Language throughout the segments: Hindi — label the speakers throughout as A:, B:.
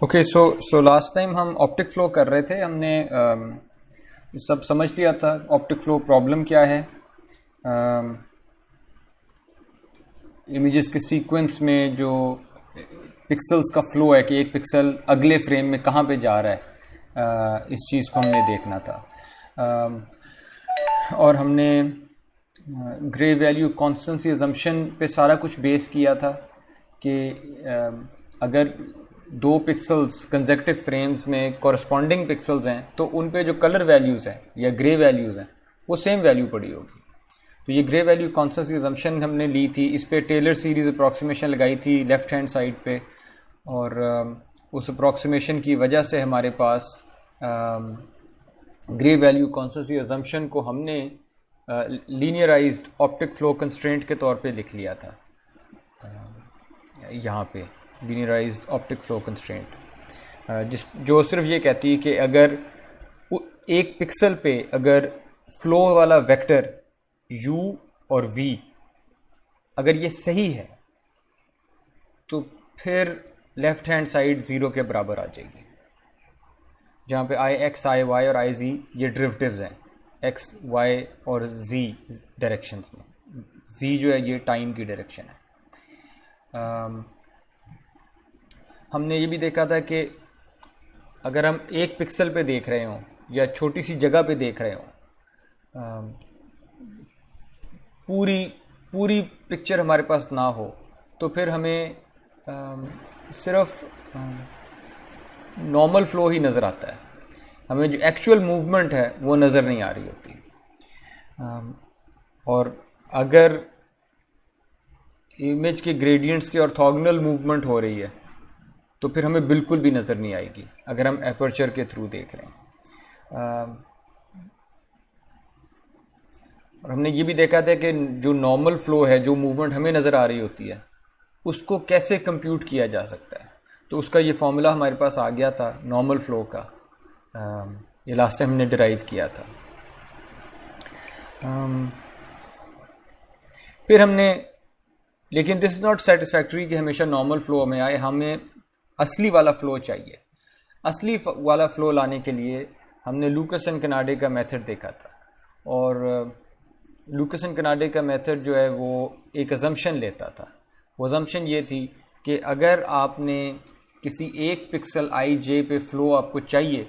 A: ओके, सो लास्ट टाइम हम ऑप्टिक फ्लो कर रहे थे। हमने सब समझ लिया था ऑप्टिक फ्लो प्रॉब्लम क्या है। इमेजेस के सीक्वेंस में जो पिक्सेल्स का फ्लो है कि एक पिक्सल अगले फ्रेम में कहाँ पे जा रहा है, इस चीज़ को हमने देखना था। और हमने ग्रे वैल्यू कॉन्स्टेंसी अजम्पशन पे सारा कुछ बेस किया था कि अगर दो पिक्सेल्स कंसेक्टिव फ्रेम्स में कॉरस्पॉन्डिंग पिक्सेल्स हैं तो उन पे जो कलर वैल्यूज़ हैं या ग्रे वैल्यूज़ हैं वो सेम वैल्यू पड़ी होगी। तो ये ग्रे वैल्यू कॉन्स्टेंसी अजम्पशन हमने ली थी, इस पे टेलर सीरीज अप्रॉक्सीमेशन लगाई थी लेफ़्ट हैंड साइड पे, और उस अप्रॉक्सीमेशन की वजह से हमारे पास ग्रे वैल्यू कॉन्स्टेंसी अजम्पशन को हमने लीनियराइज्ड ऑप्टिक फ्लो कंस्ट्रेंट के तौर पे लिख लिया था। यहाँ पे लीनियराइज्ड ऑप्टिक फ्लो कंस्ट्रेंट जो सिर्फ ये कहती है कि अगर एक पिक्सल पे अगर फ्लो वाला वेक्टर u और v अगर ये सही है तो फिर लेफ्ट हैंड साइड ज़ीरो के बराबर आ जाएगी, जहाँ पे i x i y और i z ये डेरिवेटिव्स हैं x y और z डायरेक्शंस में। z जो है ये टाइम की डायरेक्शन है। हमने ये भी देखा था कि अगर हम एक पिक्सल पे देख रहे हों या छोटी सी जगह पे देख रहे हों, पूरी पिक्चर हमारे पास ना हो, तो फिर हमें सिर्फ नॉर्मल फ्लो ही नज़र आता है, हमें जो एक्चुअल मूवमेंट है वो नज़र नहीं आ रही होती। और अगर इमेज के ग्रेडियंट्स की ऑर्थोगोनल मूवमेंट हो रही है तो फिर हमें बिल्कुल भी नज़र नहीं आएगी अगर हम एपर्चर के थ्रू देख रहे हैं। और हमने ये भी देखा था कि जो नॉर्मल फ्लो है, जो मूवमेंट हमें नज़र आ रही होती है, उसको कैसे कंप्यूट किया जा सकता है। तो उसका ये फॉर्मूला हमारे पास आ गया था नॉर्मल फ्लो का, ये लास्ट टाइम हमने डिराइव किया था। फिर हमने, लेकिन दिस इज़ नॉट सेटिस्फैक्ट्री कि हमेशा नॉर्मल फ्लो में आए, हमें असली वाला फ़्लो चाहिए। असली वाला फ़्लो लाने के लिए हमने लूकस एंड कनाडे का मेथड देखा था, और लूकस एंड कनाडे का मेथड जो है वो एक अजम्पशन लेता था। वो अजम्पशन ये थी कि अगर आपने किसी एक पिक्सल आई जे पे फ़्लो आपको चाहिए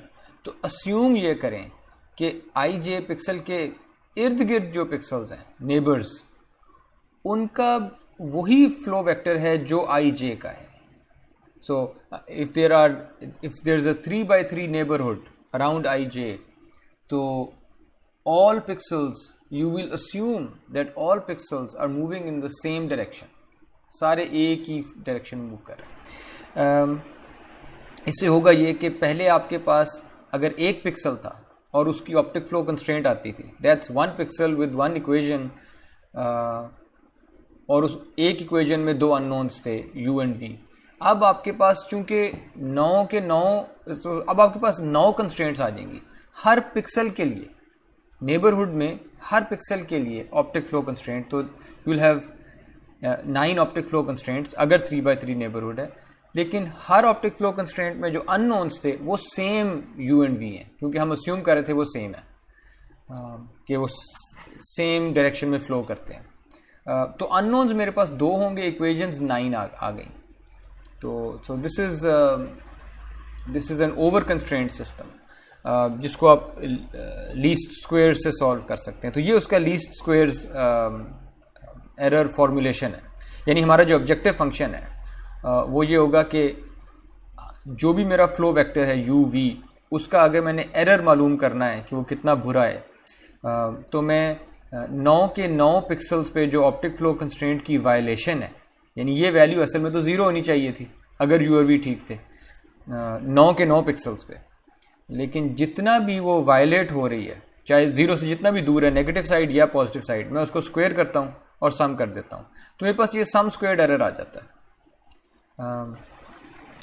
A: तो अस्यूम ये करें कि आई जे पिक्सल के इर्द गिर्द जो पिक्सल्स हैं, नेबर्स, उनका वही फ़्लो वेक्टर है जो आई जे का है। So if there is a 3 by 3 neighborhood around ij, so all pixels, you will assume that all pixels are moving in the same direction, सारे एक ही डायरेक्शन मूव कर रहे हैं। इससे होगा ये कि पहले आपके पास अगर एक पिक्सल था और उसकी ऑप्टिक फ्लो कंस्ट्रेंट आती थी, that's one pixel with one equation, और उस एक इक्वेशन में दो अननोन्स थे u एंड v। अब आपके पास चूंकि 9 के 9, तो अब आपके पास 9 कंस्ट्रेंट्स आ जाएंगी हर पिक्सल के लिए, नेबरहुड में हर पिक्सल के लिए ऑप्टिक फ्लो कंस्ट्रेंट। तो you will have 9 optic flow constraints अगर 3 by 3 नेबरहुड है, लेकिन हर ऑप्टिक फ्लो कंस्ट्रेंट में जो अननोन्स थे वो सेम u एंड v हैं, क्योंकि हम अस्यूम कर रहे थे वो सेम है, कि वो सेम डायरेक्शन में फ्लो करते हैं। तो अननोन्स मेरे पास 2 होंगे, इक्वेशंस 9 आ गई। तो this is an over constraint system, जिसको आप लीस्ट स्क्वेयर से सॉल्व कर सकते हैं। तो ये उसका लीस्ट स्क्वेयर्स एरर फॉर्मूलेशन है, यानी हमारा जो ऑब्जेक्टिव फंक्शन है वो ये होगा कि जो भी मेरा फ्लो वेक्टर है u v, उसका अगर मैंने एरर मालूम करना है कि वो कितना बुरा है, तो मैं 9 के 9 पिक्सल्स पे जो ऑप्टिक फ्लो कंस्ट्रेंट की वायलेशन है, यानी ये वैल्यू असल में तो 0 होनी चाहिए थी अगर u और v ठीक थे 9 के 9 पिक्सल्स पे, लेकिन जितना भी वो वायलेट हो रही है, चाहे 0 से जितना भी दूर है, नेगेटिव साइड या पॉजिटिव साइड, मैं उसको स्क्वायर करता हूँ और सम कर देता हूँ, तो मेरे पास ये सम स्क्वायर्ड एरर आ जाता है।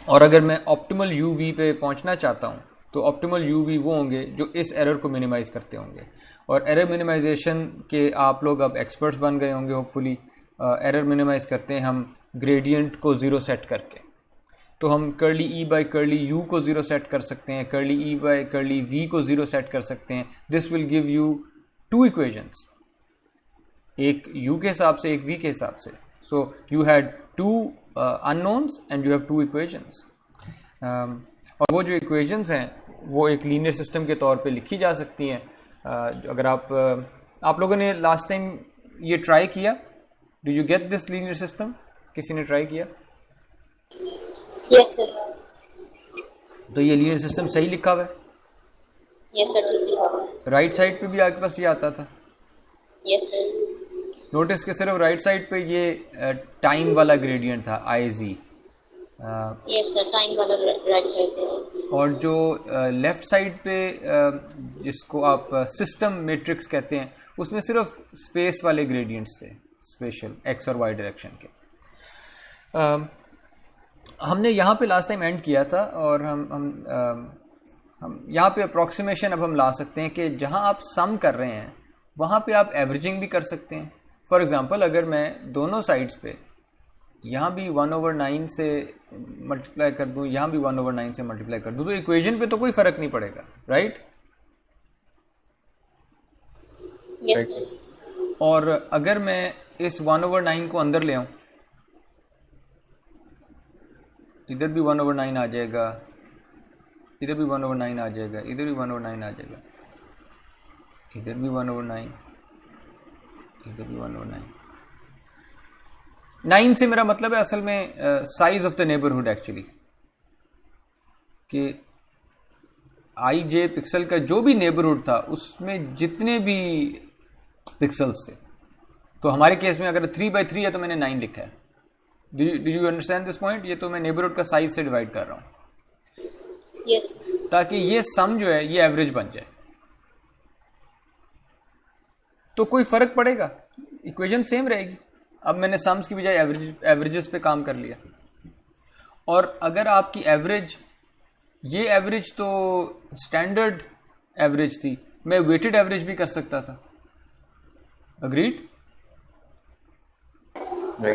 A: और अगर मैं ऑप्टिमल u v पे पहुँचना चाहता हूँ तो ऑप्टिमल u v वो होंगे जो इस एरर को मिनिमाइज़ करते होंगे, और एरर मिनिमाइजेशन के आप लोग अब एक्सपर्ट्स बन गए होंगे होपफुली। एरर मिनिमाइज़ करते हैं हम ग्रेडियंट को 0 सेट करके। तो हम curly e by curly u को 0 सेट कर सकते हैं, curly e by curly v को 0 सेट कर सकते हैं. This will give you 2 equations, एक u के हिसाब से एक v के हिसाब से. So you had 2 unknowns and you have 2 equations. और वो जो इक्वेशंस हैं वो एक लीनियर सिस्टम के तौर पे लिखी जा सकती हैं. अगर आप लोगों ने लास्ट टाइम ये ट्राई किया, do you get this linear system? किसी ने ट्राई किया?
B: Yes sir.
A: तो ये लीनियर सिस्टम सही लिखा हुआ है?
B: यस सर, ठीक लिखा हुआ है.
A: राइट साइड पे भी आपके पास ये आता था?
B: Yes sir.
A: नोटिस कि सिर्फ राइट साइड पे ये टाइम वाला ग्रेडियंट था आई जी.
B: यस सर, टाइम वाला राइट साइड पे.
A: और जो लेफ्ट साइड पे जिसको आप सिस्टम मैट्रिक्स कहते हैं, उसमें सिर्फ स्पेस वाले ग्रेडियंट्स थे, स्पेशल एक्स और वाई डायरेक्शन के. हमने यहाँ पे लास्ट टाइम एंड किया था और हम यहाँ पे अप्रॉक्सीमेशन अब हम ला सकते हैं कि जहाँ आप सम कर रहे हैं वहाँ पे आप एवरेजिंग भी कर सकते हैं. फॉर एग्जांपल अगर मैं दोनों साइड्स पे यहाँ भी 1/9 से मल्टीप्लाई कर दूँ, यहाँ भी 1/9 से मल्टीप्लाई कर दूँ, तो इक्वेशन पे तो कोई फर्क नहीं पड़ेगा, राइट?
B: Yes sir.
A: और अगर मैं इस 1/9 को अंदर ले आऊँ, इधर भी 1/9 आ जाएगा, इधर भी 1/9 आ जाएगा, इधर भी 1/9 आ जाएगा, इधर भी 1/9, इधर भी 1/9. 9 से मेरा मतलब है असल में size of the neighbourhood actually, कि आई जे पिक्सल का जो भी नेबरहुड था उसमें जितने भी पिक्सल्स थे. तो हमारे केस में अगर 3/3 है तो मैंने 9 लिखा है. Do you understand this point? ये तो मैं नेबरहुड का साइज से डिवाइड कर रहा हूँ.
B: यस.
A: ताकि ये सम जो है ये एवरेज बन जाए. तो कोई फर्क पड़ेगा? इक्वेशन सेम रहेगी. अब मैंने सम्स की बजाय एवरेजेस पे काम कर लिया. और अगर आपकी एवरेज, ये एवरेज तो स्टैंडर्ड एवरेज थी, मैं वेटेड एवरेज भी कर सकता था. अग्रीड?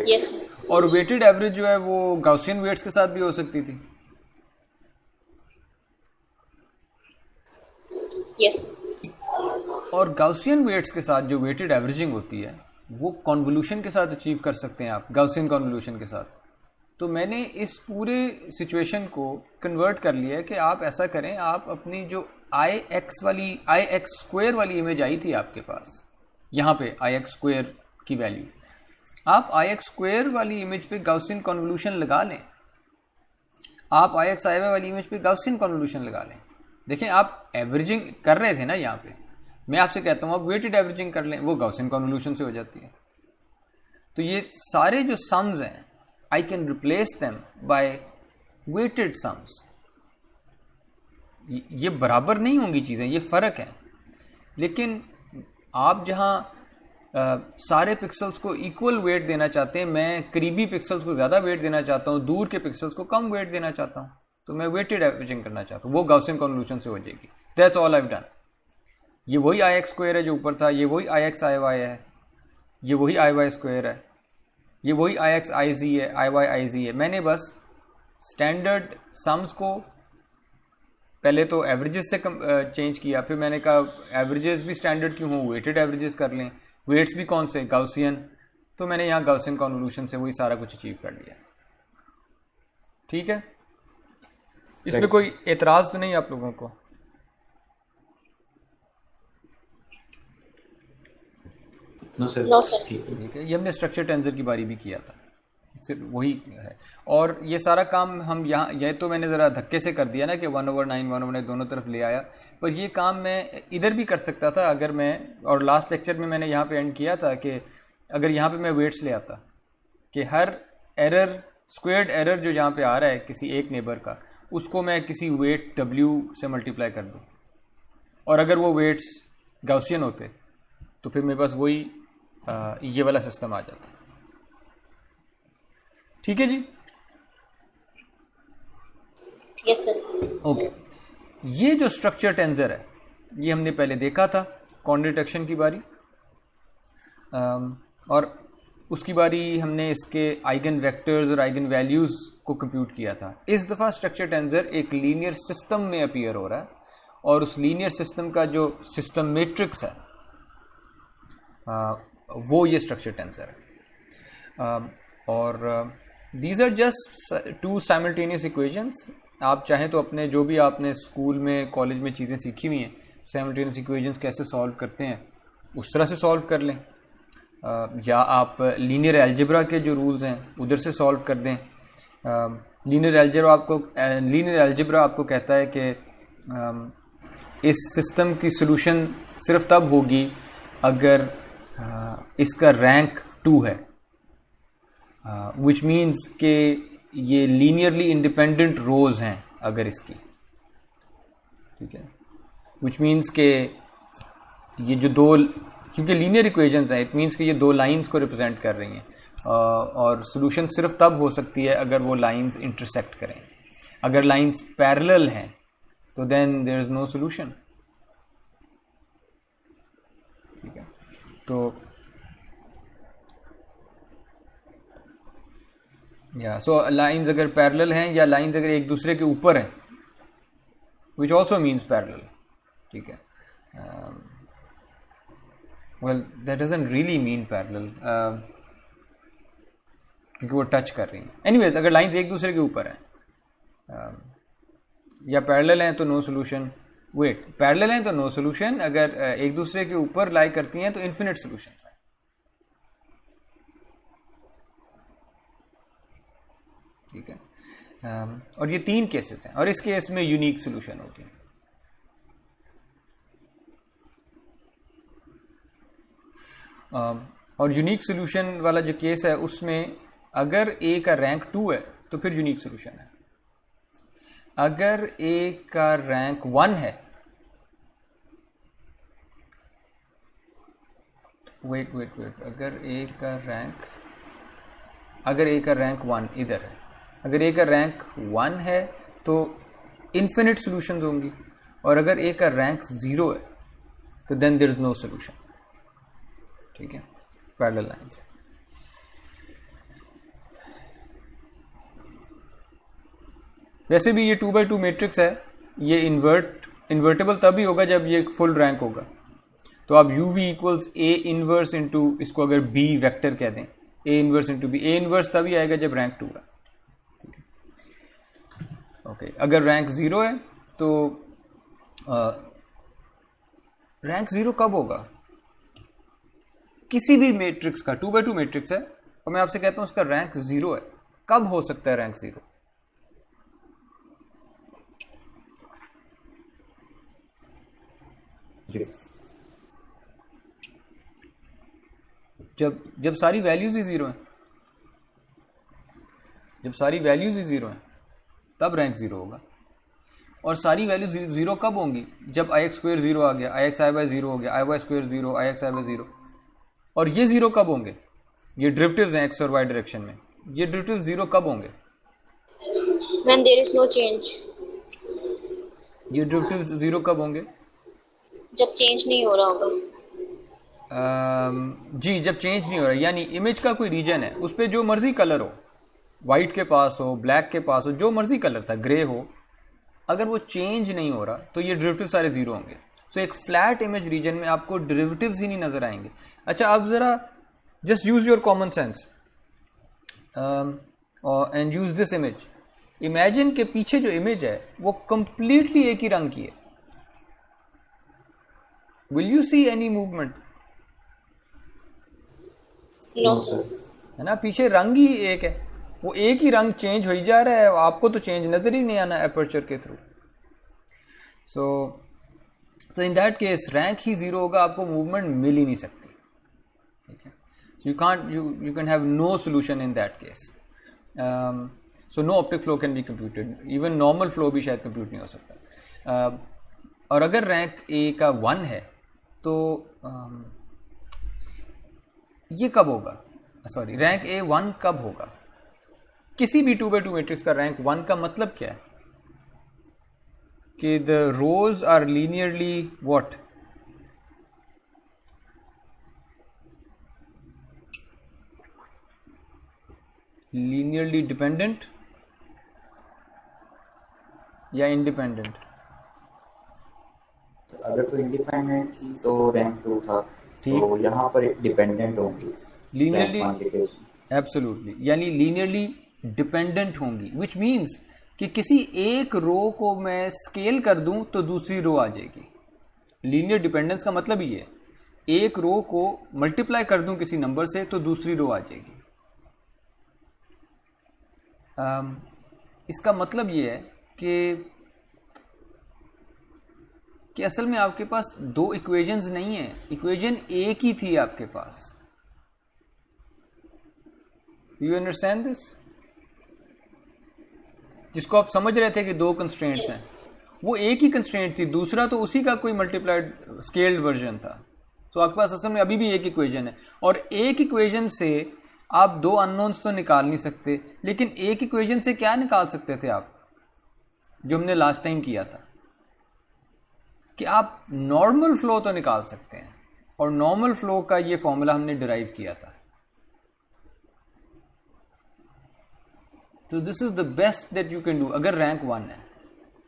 B: यस.
A: और वेटेड एवरेज जो है वो गाउसियन वेट्स के साथ भी हो सकती थी.
B: यस.
A: और गाउसियन वेट्स के साथ जो वेटेड एवरेजिंग होती है वो कॉन्वोल्यूशन के साथ अचीव कर सकते हैं आप, गाउसियन कॉन्वोल्यूशन के साथ. तो मैंने इस पूरे सिचुएशन को कन्वर्ट कर लिया है कि आप ऐसा करें, आप अपनी जो आई एक्स स्क्वायर वाली इमेज आई थी आपके पास, यहाँ पे आई एक्स स्क्वायर की वैल्यू, आप आई एक्स स्क्वायर वाली इमेज पे गाउसियन कॉन्वोल्यूशन लगा लें. आप आई एक्स आई वाई वाली इमेज पे गाउसियन कॉन्वोल्यूशन लगा लें. देखें, आप एवरेजिंग कर रहे थे ना यहाँ पे, मैं आपसे कहता हूँ आप वेटेड एवरेजिंग कर लें, वो गाउसियन कॉन्वोल्यूशन से हो जाती है. तो ये सारे जो सम्स हैं, I can replace them by weighted sums. ये बराबर नहीं होंगी चीज़ें, ये फ़र्क है. लेकिन आप जहाँ सारे पिक्सल्स को इक्वल वेट देना चाहते हैं, मैं करीबी पिक्सल्स को ज़्यादा वेट देना चाहता हूँ, दूर के पिक्सल्स को कम वेट देना चाहता हूँ, तो मैं वेटेड एवरेजिंग करना चाहता हूँ, वो गाउसियन कॉन्वोल्यूशन से हो जाएगी. That's all I have done. ये वही आई एक्स स्क्वायर है जो ऊपर था, ये वही आई एक्स आई वाई है, ये वही आई वाई स्क्वायर है, ये वही आई एक्स आई जी है, आई वाई आई जी है. मैंने बस स्टैंडर्ड सम्स को पहले तो एवरेजेस से चेंज किया, फिर मैंने कहा एवरेजेस भी स्टैंडर्ड क्यों हो, वेटेड एवरेजेस कर लें. वेट्स भी कौन से, गाउसियन. तो मैंने यहाँ गाउसियन कॉन्वोल्यूशन से वही सारा कुछ अचीव कर लिया. ठीक है, इसमें कोई एतराज़ तो नहीं आप लोगों को?
B: No sir.
A: ठीक है, ये हमने स्ट्रक्चर टेंसर की बारी भी किया था, सिर्फ वही है. और ये सारा काम हम यहाँ, ये तो मैंने ज़रा धक्के से कर दिया ना कि 1/9 दोनों तरफ ले आया, पर ये काम मैं इधर भी कर सकता था अगर मैं, और लास्ट लेक्चर में मैंने यहाँ पे एंड किया था कि अगर यहाँ पे मैं वेट्स ले आता कि हर एरर, स्क्वायर्ड एरर जो यहाँ पे आ रहा है किसी एक नेबर का, उसको मैं किसी वेट W से मल्टीप्लाई कर दूँ, और अगर वो वेट्स गाउसियन होते तो फिर मेरे पास वही ये वाला सिस्टम आ जाता. ठीक है जी?
B: Yes sir.
A: ओके, ये जो स्ट्रक्चर टेंसर है ये हमने पहले देखा था कॉर्डिनेट एक्शन की बारी. और उसकी बारी हमने इसके आइगन वेक्टर्स और आइगन वैल्यूज़ को कंप्यूट किया था। इस दफ़ा स्ट्रक्चर टेंसर एक लीनियर सिस्टम में अपीयर हो रहा है और उस लीनियर सिस्टम का जो सिस्टम मैट्रिक्स है वो ये स्ट्रक्चर टेंसर है। और these are just two simultaneous equations. आप चाहें तो अपने जो भी आपने स्कूल में कॉलेज में चीज़ें सीखी हुई हैं, साइमल्टेनियस इक्वेशंस कैसे सॉल्व करते हैं उस तरह से सॉल्व कर लें, या आप लीनियर अलजेब्रा के जो रूल्स हैं उधर से सॉल्व कर दें। लीनियर अलजेब्रा आपको कहता है कि इस सिस्टम की सॉल्यूशन सिर्फ तब होगी अगर इसका रैंक 2 है, विच मीन्स कि ये लीनियरली इंडिपेंडेंट रोज हैं अगर इसकी, ठीक है, विच मीन्स के ये जो दो, क्योंकि लीनियर इक्वेशंस हैं, इट मीन्स कि ये दो लाइंस को रिप्रेजेंट कर रही हैं, और सॉल्यूशन सिर्फ तब हो सकती है अगर वो लाइंस इंटरसेक्ट करें। अगर लाइंस पैरेलल हैं तो then there is no solution, ठीक है। तो सो लाइंस अगर पैरेलल हैं या लाइंस अगर एक दूसरे के ऊपर हैं, विच ऑल्सो मीन्स पैरेलल, ठीक है। Well that doesn't really mean parallel, क्योंकि वो टच कर रही हैं। एनीवेज, अगर लाइंस एक दूसरे के ऊपर हैं या पैरेलल हैं तो नो सॉल्यूशन। वेट, पैरेलल हैं तो नो सॉल्यूशन, अगर एक दूसरे के ऊपर लाई करती हैं तो इन्फिनिट सॉल्यूशन है, ठीक है। और ये 3 केसेस हैं, और इस केस में यूनिक सॉल्यूशन होती है। और यूनिक सॉल्यूशन वाला जो केस है उसमें अगर ए का रैंक 2 है तो फिर यूनिक सॉल्यूशन है। अगर ए का रैंक 1 है, वेट, अगर ए का रैंक 1 इधर है, अगर ए का रैंक 1 है तो इन्फिनिट सॉल्यूशंस होंगी, और अगर ए का रैंक 0 है तो then there is no solution, ठीक है, पैरेलल लाइंस। वैसे भी ये 2x2 मैट्रिक्स है, ये इन्वर्टेबल तभी होगा जब ये फुल रैंक होगा। तो आप uv equals a inverse into, इसको अगर b वेक्टर कह दें, a inverse into b, a inverse तभी आएगा जब रैंक 2 है, ठीक है। ओके, अगर रैंक 0 है तो रैंक 0 कब होगा? किसी भी मैट्रिक्स का, 2x2 मैट्रिक्स है और मैं आपसे कहता हूं उसका रैंक 0 है, कब हो सकता है रैंक 0? जब सारी वैल्यूज ही 0 हैं, जब सारी वैल्यूज ही 0 हैं तब रैंक 0 होगा। और सारी वैल्यूज 0 कब होंगी? जब i(x²) 0 आ गया, i(x_i) 0 हो गया, i(y²) 0, i(x_i) 0। और ये 0 कब होंगे? ये डेरिवेटिव्स हैं x और y डायरेक्शन में, ये डेरिवेटिव्स 0 कब होंगे?
B: When there is no change.
A: ये डेरिवेटिव्स 0 कब होंगे?
B: जब चेंज नहीं हो रहा होगा।
A: जी, जब चेंज नहीं हो रहा, यानी इमेज का कोई रीजन है, उस पर जो मर्जी कलर हो, वाइट के पास हो, ब्लैक के पास हो, जो मर्जी कलर था, ग्रे हो, अगर वो चेंज नहीं हो रहा तो ये डेरिवेटिव सारे 0 होंगे। सो एक फ्लैट इमेज रीजन में आपको डेरिवेटिव्स ही नहीं नजर आएंगे। अच्छा, अब जरा just use your common sense and use this image. Imagine के पीछे जो इमेज है वो कंप्लीटली एक ही रंग की है। Will you see any movement?
B: No sir.
A: है ना, पीछे रंग ही एक है, वो एक ही रंग चेंज हो ही जा रहा है, आपको तो चेंज नजर ही नहीं आना एपर्चर के through. So in that case rank ही 0 होगा, आपको मूवमेंट मिल ही नहीं सकती, ठीक है। You can have no solution in that case. So no optic flow can be computed, even normal flow भी शायद कंप्यूट नहीं हो सकता। और अगर रैंक ए का 1 है तो ये कब होगा? सॉरी, रैंक ए 1 कब होगा? किसी भी 2x2 मैट्रिक्स का रैंक 1 का मतलब क्या है? कि the rows are linearly what? Linearly dependent या इंडिपेंडेंट?
C: अगर तो इंडिपेंडेंट थी तो रैंक 2 था,
A: ठीक।
C: तो यहाँ पर डिपेंडेंट होंगी
A: लीनियरली,
C: रैंक 1 के केस में।
A: एब्सोल्युटली, यानी लीनियरली डिपेंडेंट होंगी, विच मीन्स कि किसी एक रो को मैं स्केल कर दूं तो दूसरी रो आ जाएगी। लीनियर डिपेंडेंस का मतलब ही है, एक रो को मल्टीप्लाई कर दूं किसी नंबर से तो दूसरी रो आ जाएगी। इसका मतलब ये है कि असल में आपके पास दो इक्वेशंस नहीं है, इक्वेशन एक ही थी आपके पास। You understand this? जिसको आप समझ रहे थे कि दो कंस्ट्रेंट्स हैं, वो एक ही कंस्ट्रेंट थी, दूसरा तो उसी का कोई मल्टीप्लाइड स्केल्ड वर्जन था। तो आपके पास असल में अभी भी एक इक्वेशन है, और एक इक्वेशन से आप दो अननोन्स तो निकाल नहीं सकते, लेकिन एक इक्वेशन से क्या निकाल सकते थे आप, जो हमने लास्ट टाइम किया था, कि आप नॉर्मल फ्लो तो निकाल सकते हैं, और नॉर्मल फ्लो का ये फॉर्मूला हमने डिराइव किया था। तो this is the best that you can do. अगर रैंक 1 है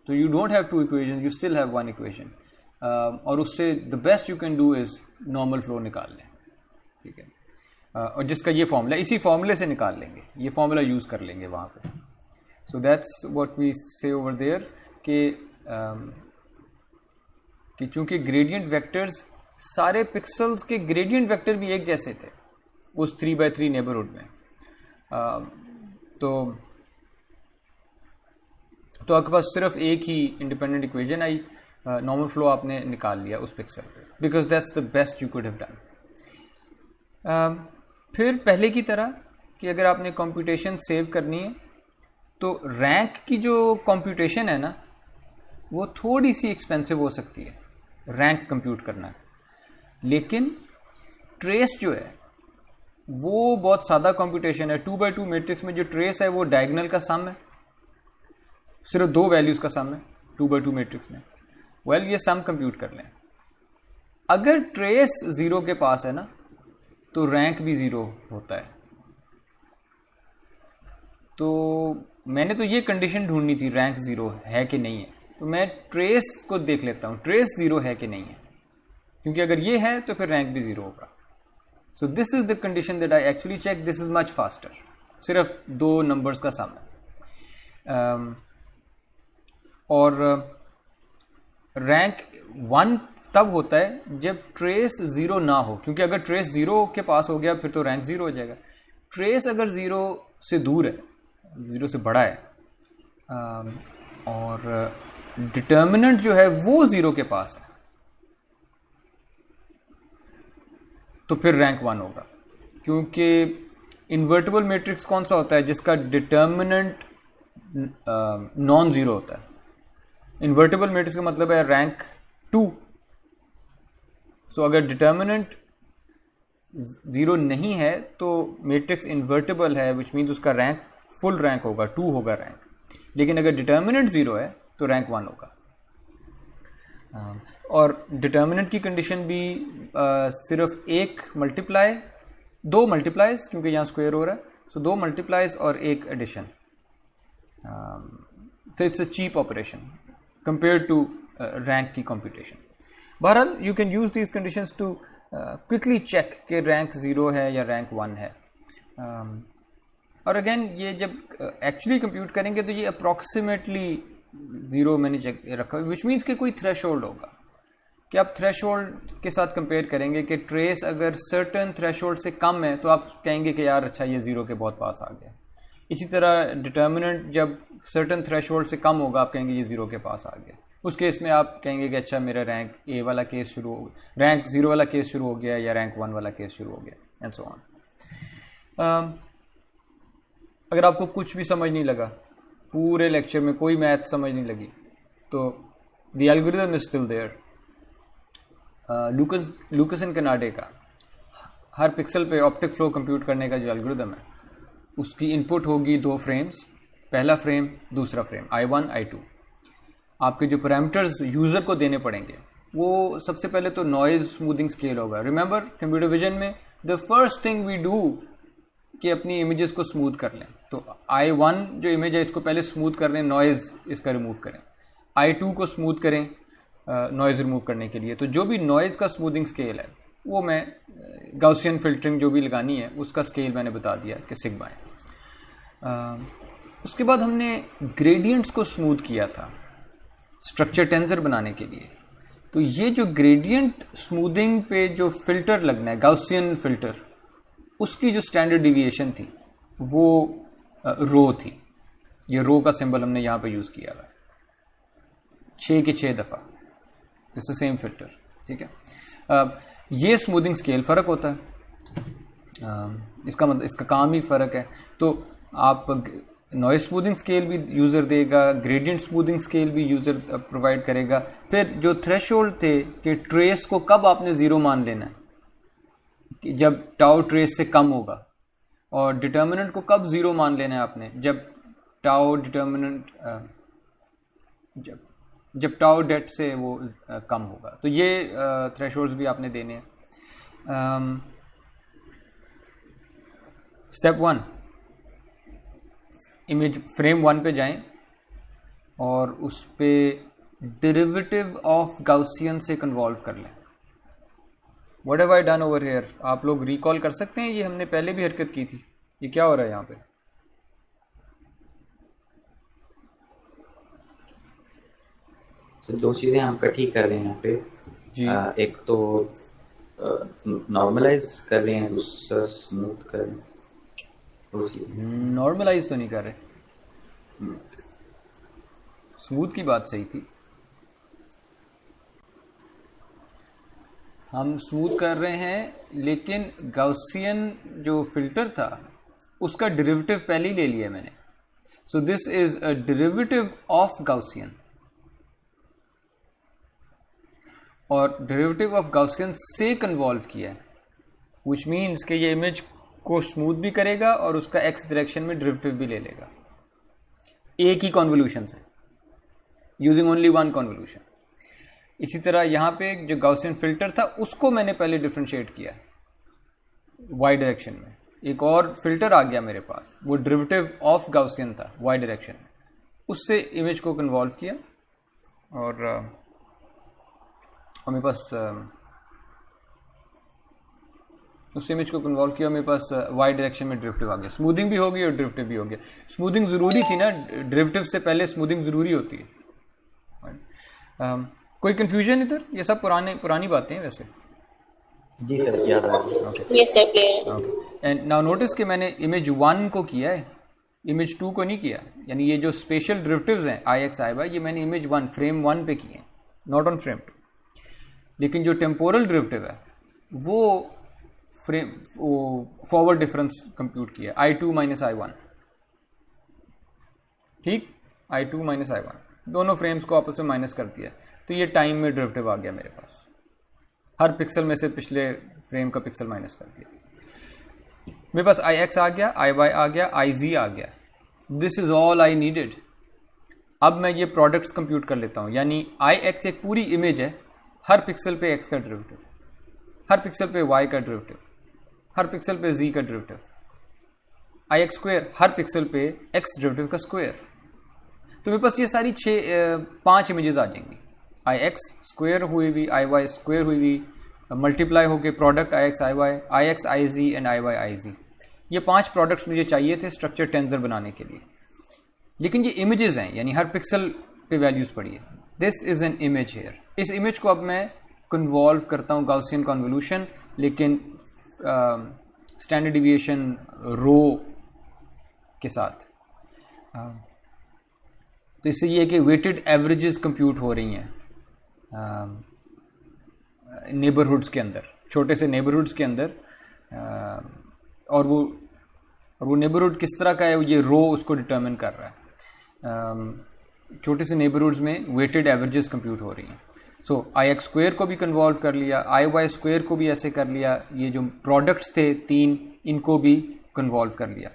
A: तो you don't have two equation, you still have one equation, और उससे the best you can do is normal flow निकाल लें, ठीक है। और जिसका ये फॉर्मूला, इसी फॉर्मूले से निकाल लेंगे, ये फॉर्मूला यूज़ कर लेंगे वहाँ पे। सो दैट्स व्हाट वी से ओवर देयर कि चूंकि ग्रेडियंट वेक्टर्स, सारे पिक्सल्स के ग्रेडियंट वेक्टर भी एक जैसे थे उस 3x3 नेबरहुड में, तो आपके पास सिर्फ एक ही इंडिपेंडेंट इक्वेशन आई, नॉर्मल फ्लो आपने निकाल लिया उस पिक्सल पे, because that's the best you could have done. फिर पहले की तरह कि अगर आपने कंप्यूटेशन सेव करनी है तो रैंक की जो कंप्यूटेशन है ना, वो थोड़ी सी एक्सपेंसिव हो सकती है रैंक कंप्यूट करना, लेकिन ट्रेस जो है वो बहुत सादा कंप्यूटेशन है। 2x2 मैट्रिक्स में जो ट्रेस है वो डायगोनल का सम है, सिर्फ दो वैल्यूज का सम है 2x2 मैट्रिक्स में। वेल, ये सम कंप्यूट कर लें। अगर ट्रेस 0 के पास है ना, तो रैंक भी 0 होता है। तो मैंने तो ये कंडीशन ढूंढनी थी, रैंक 0 है कि नहीं है, तो मैं ट्रेस को देख लेता हूँ, ट्रेस 0 है कि नहीं है, क्योंकि अगर ये है तो फिर रैंक भी 0 होगा। So this is the condition that I actually check, this is much faster, सिर्फ दो नंबर्स का सम है। और रैंक 1 तब होता है जब ट्रेस 0 ना हो, क्योंकि अगर ट्रेस 0 के पास हो गया फिर तो रैंक 0 हो जाएगा। ट्रेस अगर 0 से दूर है, 0 से बड़ा है, और डिटर्मिनेंट जो है वो 0 के पास है, तो फिर रैंक 1 होगा। क्योंकि इन्वर्टिबल मैट्रिक्स कौन सा होता है जिसका डिटर्मिनेंट नॉन 0 होता है? इन्वर्टिबल मैट्रिक्स का मतलब है रैंक 2। सो अगर डिटर्मिनेंट 0 नहीं है तो मैट्रिक्स इन्वर्टिबल है, विच मीन्स उसका रैंक फुल रैंक होगा, 2 होगा रैंक। लेकिन अगर डिटर्मिनेंट 0 है तो रैंक 1 होगा। और डिटर्मिनेंट की कंडीशन भी सिर्फ दो मल्टीप्लाइज, क्योंकि यहाँ स्क्वायर हो रहा है, सो 2 मल्टीप्लाइज और 1 एडिशन। तो it's a cheap operation compare to rank की कंप्यूटेशन। बहरहाल you can use these conditions to quickly check कि रैंक 0 है या रैंक 1 है। और अगेन ये जब एक्चुअली कंप्यूट करेंगे तो ये अप्रॉक्सीमेटली 0 मैंने चेक रखा, विच मीन्स कि कोई थ्रेशोल्ड होगा, कि आप थ्रेशोल्ड के साथ कंपेयर करेंगे कि ट्रेस अगर सर्टेन थ्रेशोल्ड से कम है तो आप कहेंगे कि यार अच्छा ये 0 के बहुत पास आ गया। इसी तरह डिटर्मिनेंट जब सर्टेन थ्रेशोल्ड से कम होगा आप कहेंगे ये 0 के पास आ गया। उस केस में आप कहेंगे कि अच्छा मेरा रैंक A वाला केस शुरू हो, रैंक 0 वाला केस शुरू हो गया या रैंक 1 वाला केस शुरू हो गया, एंड सो ऑन। अगर आपको कुछ भी समझ नहीं लगा, पूरे लेक्चर में कोई मैथ समझ नहीं लगी, तो the algorithm is still there. Lucas and Kanade का हर पिक्सल पे ऑप्टिक फ्लो कंप्यूट करने का जो एल्गोरिथम है, उसकी इनपुट होगी 2 फ्रेम्स, पहला फ्रेम दूसरा फ्रेम, I1 I2। आपके जो पैरामीटर्स यूज़र को देने पड़ेंगे वो सबसे पहले तो नॉइज़ स्मूथिंग स्केल होगा। रिमेंबर कंप्यूटर विजन में the first thing we do कि अपनी इमेजेस को स्मूथ कर लें। तो I1 जो इमेज है इसको पहले स्मूथ कर लें, नॉइज़ इसका रिमूव करें। I2 को स्मूथ करें नॉइज़ रिमूव करने के लिए। तो जो भी नॉइज़ का स्मूथिंग स्केल है वो मैं गाउसियन फिल्टरिंग जो भी लगानी है उसका स्केल मैंने बता दिया कि सिग्मा है। उसके बाद हमने ग्रेडियंट्स को स्मूथ किया था स्ट्रक्चर टेंसर बनाने के लिए। तो ये जो ग्रेडियंट स्मूथिंग पे जो फिल्टर लगना है गाउसियन फिल्टर, उसकी जो स्टैंडर्ड डिविएशन थी वो रो थी। ये रो का सिंबल हमने यहाँ पे यूज़ किया हुआ है 6 के 6 दफ़ा। दिस इज सेम फिल्टर, ठीक है। ये स्मूथिंग स्केल फ़र्क होता है, इसका मतलब इसका काम ही फ़र्क है। तो आप नॉइज़ स्मूथिंग स्केल भी यूज़र देगा, ग्रेडियंट स्मूथिंग स्केल भी यूज़र प्रोवाइड करेगा। फिर जो थ्रेशोल्ड थे कि ट्रेस को कब आपने ज़ीरो मान लेना है, कि जब टाउ ट्रेस से कम होगा, और डिटर्मिनेंट को कब ज़ीरो मान लेना है आपने, जब टाउ डिटर्मिनेंट जब टाउ डेट से वो कम होगा। तो ये थ्रेशोल्ड्स भी आपने देने हैं। स्टेप 1, इमेज फ्रेम 1 पे जाएं और उस पे डेरिवेटिव ऑफ गाउसियन से कन्वॉल्व कर लें। What have I done over here? आप लोग रिकॉल कर सकते हैं, ये हमने पहले भी हरकत की थी। ये क्या हो रहा है यहाँ पे?
C: तो दो चीजें हम इकट्ठी कर रहे हैं यहाँ पे
A: जी।
C: एक तो नॉर्मलाइज कर रहे हैं, दूसरा स्मूथ कर रहे हैं।
A: नॉर्मलाइज तो नहीं कर रहे, स्मूथ की बात सही थी। हम स्मूथ कर रहे हैं, लेकिन गाउसियन जो फिल्टर था उसका डेरिवेटिव पहले ही ले लिया मैंने। सो this is a derivative of Gaussian, और डेरिवेटिव ऑफ गाउसियन से कन्वॉल्व किया है, विच मीन्स कि ये इमेज को स्मूथ भी करेगा और उसका एक्स डायरेक्शन में डेरिवेटिव भी ले लेगा एक ही कॉन्वोल्यूशन से, यूजिंग ओनली वन कॉन्वोल्यूशन। इसी तरह यहाँ पे जो गाउसियन फिल्टर था उसको मैंने पहले डिफ्रेंशिएट किया वाई डायरेक्शन में। एक और फिल्टर आ गया मेरे पास, वो डेरिवेटिव ऑफ गाउसियन था वाई डायरेक्शन में, उससे इमेज को कन्वॉल्व किया और मेरे पास उस इमेज को कन्वॉल्व किया, मेरे पास वाई डायरेक्शन में डेरिवेटिव आ गया। स्मूथिंग भी हो गई और डेरिवेटिव भी हो गया। स्मूथिंग ज़रूरी थी ना, डेरिवेटिव से पहले स्मूथिंग ज़रूरी होती है। कोई कंफ्यूजन इधर? ये सब पुरानी बातें हैं वैसे।
C: जी सर, याद आ गया।
A: Okay,
B: Yes, sir, clear.
A: Okay. And now notice कि मैंने इमेज 1 को किया है, इमेज 2 को नहीं किया। यानी ये जो स्पेशल डेरिवेटिव्स हैं आई एक्स आई वाई, ये मैंने इमेज 1 फ्रेम 1 पे किए हैं, नॉट ऑन फ्रेम 2। लेकिन जो टेम्पोरल डेरिवेटिव है वो फॉरवर्ड डिफरेंस कंप्यूट किया, I2 माइनस I1, ठीक, I2 माइनस I1, दोनों फ्रेम्स को आपस में माइनस कर दिया। तो ये टाइम में डेरिवेटिव आ गया मेरे पास, हर पिक्सल में से पिछले फ्रेम का पिक्सल माइनस कर दिया। मेरे पास IX आ गया, IY आ गया, IZ आ गया। This is all I needed. अब मैं ये प्रोडक्ट्स कंप्यूट कर लेता हूँ, यानी IX एक पूरी इमेज है, हर पिक्सल पे X का डेरिवेटिव, हर पिक्सल पे Y का डेरिवेटिव, हर पिक्सल पे Z का डेरिवेटिव, IX स्क्वायर हर पिक्सल पे X डेरिवेटिव का स्क्वायर। तो मेरे पास ये सारी 5 इमेजेस आ जाएंगी, IX स्क्वायर हुई हुई, IY स्क्वायर हुई हुई, मल्टीप्लाई होके product IX IY, IX IZ and IY IZ। ये 5 प्रोडक्ट्स मुझे चाहिए थे स्ट्रक्चर टेंसर बनाने के लिए। लेकिन ये इमेजेस हैं, यानी हर पिक्सल पे वैल्यूज पड़ी है। This is an image here. इस इमेज को अब मैं कन्वॉल्व करता हूँ गाउसियन कन्वोल्यूशन, लेकिन स्टैंडर्ड डिविएशन रो के साथ। तो इससे ये कि वेटेड एवरेजेस कंप्यूट हो रही हैं नेबरहुड्स के अंदर, छोटे से नेबरहुड्स के अंदर, और वो नेबरहुड किस तरह का है ये रो उसको डिटरमिन कर रहा है। छोटे से नेबरहुड्स में वेटेड एवरेजेस कंप्यूट हो रही हैं। सो IX स्क्वायर को भी कन्वॉल्व कर लिया, IY स्क्वायर को भी ऐसे कर लिया, ये जो प्रोडक्ट्स थे 3 इनको भी कन्वॉल्व कर लिया।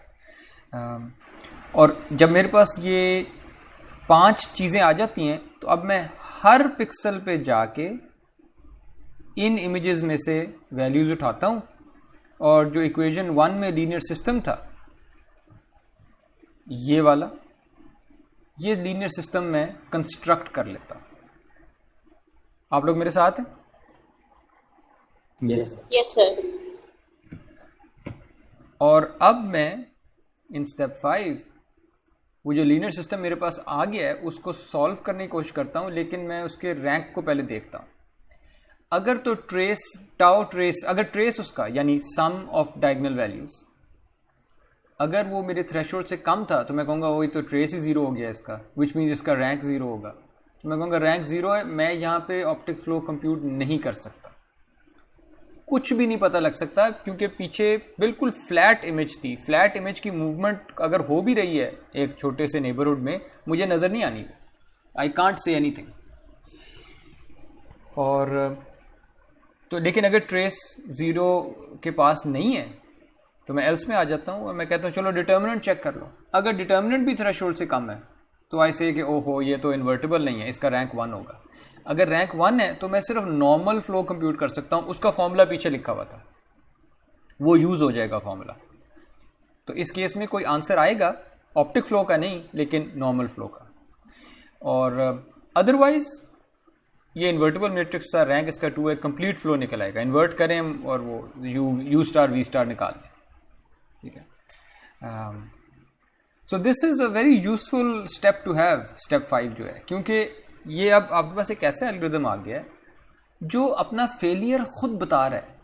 A: और जब मेरे पास ये 5 चीज़ें आ जाती हैं तो अब मैं हर पिक्सल पे जाके इन इमेजेस में से वैल्यूज़ उठाता हूँ और जो इक्वेशन 1 में लीनियर सिस्टम था, ये वाला, ये लीनियर सिस्टम में कंस्ट्रक्ट कर लेता। आप लोग मेरे साथ हैं?
C: Yes
B: Yes, sir.
A: और अब मैं इन स्टेप 5 वो जो लीनियर सिस्टम मेरे पास आ गया है उसको सॉल्व करने की कोशिश करता हूँ, लेकिन मैं उसके रैंक को पहले देखता हूँ। अगर तो ट्रेस टाउ ट्रेस, अगर ट्रेस उसका यानी सम ऑफ डायगोनल वैल्यूज, अगर वो मेरे थ्रेशोल्ड से कम था तो मैं कहूँगा वही तो ट्रेस ही 0 हो गया इसका, विच मीन्स इसका रैंक 0 होगा। तो मैं कहूँगा रैंक 0 है, मैं यहाँ पे ऑप्टिक फ्लो कंप्यूट नहीं कर सकता, कुछ भी नहीं पता लग सकता, क्योंकि पीछे बिल्कुल फ्लैट इमेज थी। फ्लैट इमेज की मूवमेंट अगर हो भी रही है एक छोटे से नेबरहुड में, मुझे नज़र नहीं आनी, आई कांट से एनीथिंग। और तो लेकिन अगर ट्रेस 0 के पास नहीं है तो मैं एल्स में आ जाता हूँ और मैं कहता हूँ चलो डिटर्मिनेंट चेक कर लो। अगर डिटर्मिनेंट भी थ्रेशोल्ड से कम है तो ऐसे कि ओहो ये तो इन्वर्टिबल नहीं है, इसका रैंक 1 होगा। अगर रैंक 1 है तो मैं सिर्फ नॉर्मल फ्लो कंप्यूट कर सकता हूँ, उसका फॉर्मूला पीछे लिखा हुआ था, वो यूज़ हो जाएगा फॉर्मूला। तो इस केस में कोई आंसर आएगा ऑप्टिक फ्लो का नहीं, लेकिन नॉर्मल फ्लो का। और अदरवाइज ये इन्वर्टिबल मैट्रिक्स का रैंक इसका 2 है, कंप्लीट फ्लो निकल आएगा। इन्वर्ट करें और वो यू स्टार वी स्टार निकाल लें, ठीक है। So this is a very useful step to have, step 5 जो है, क्योंकि ये अब आपके पास एक ऐसा एल्गोरिथम आ गया है जो अपना फेलियर खुद बता रहा है।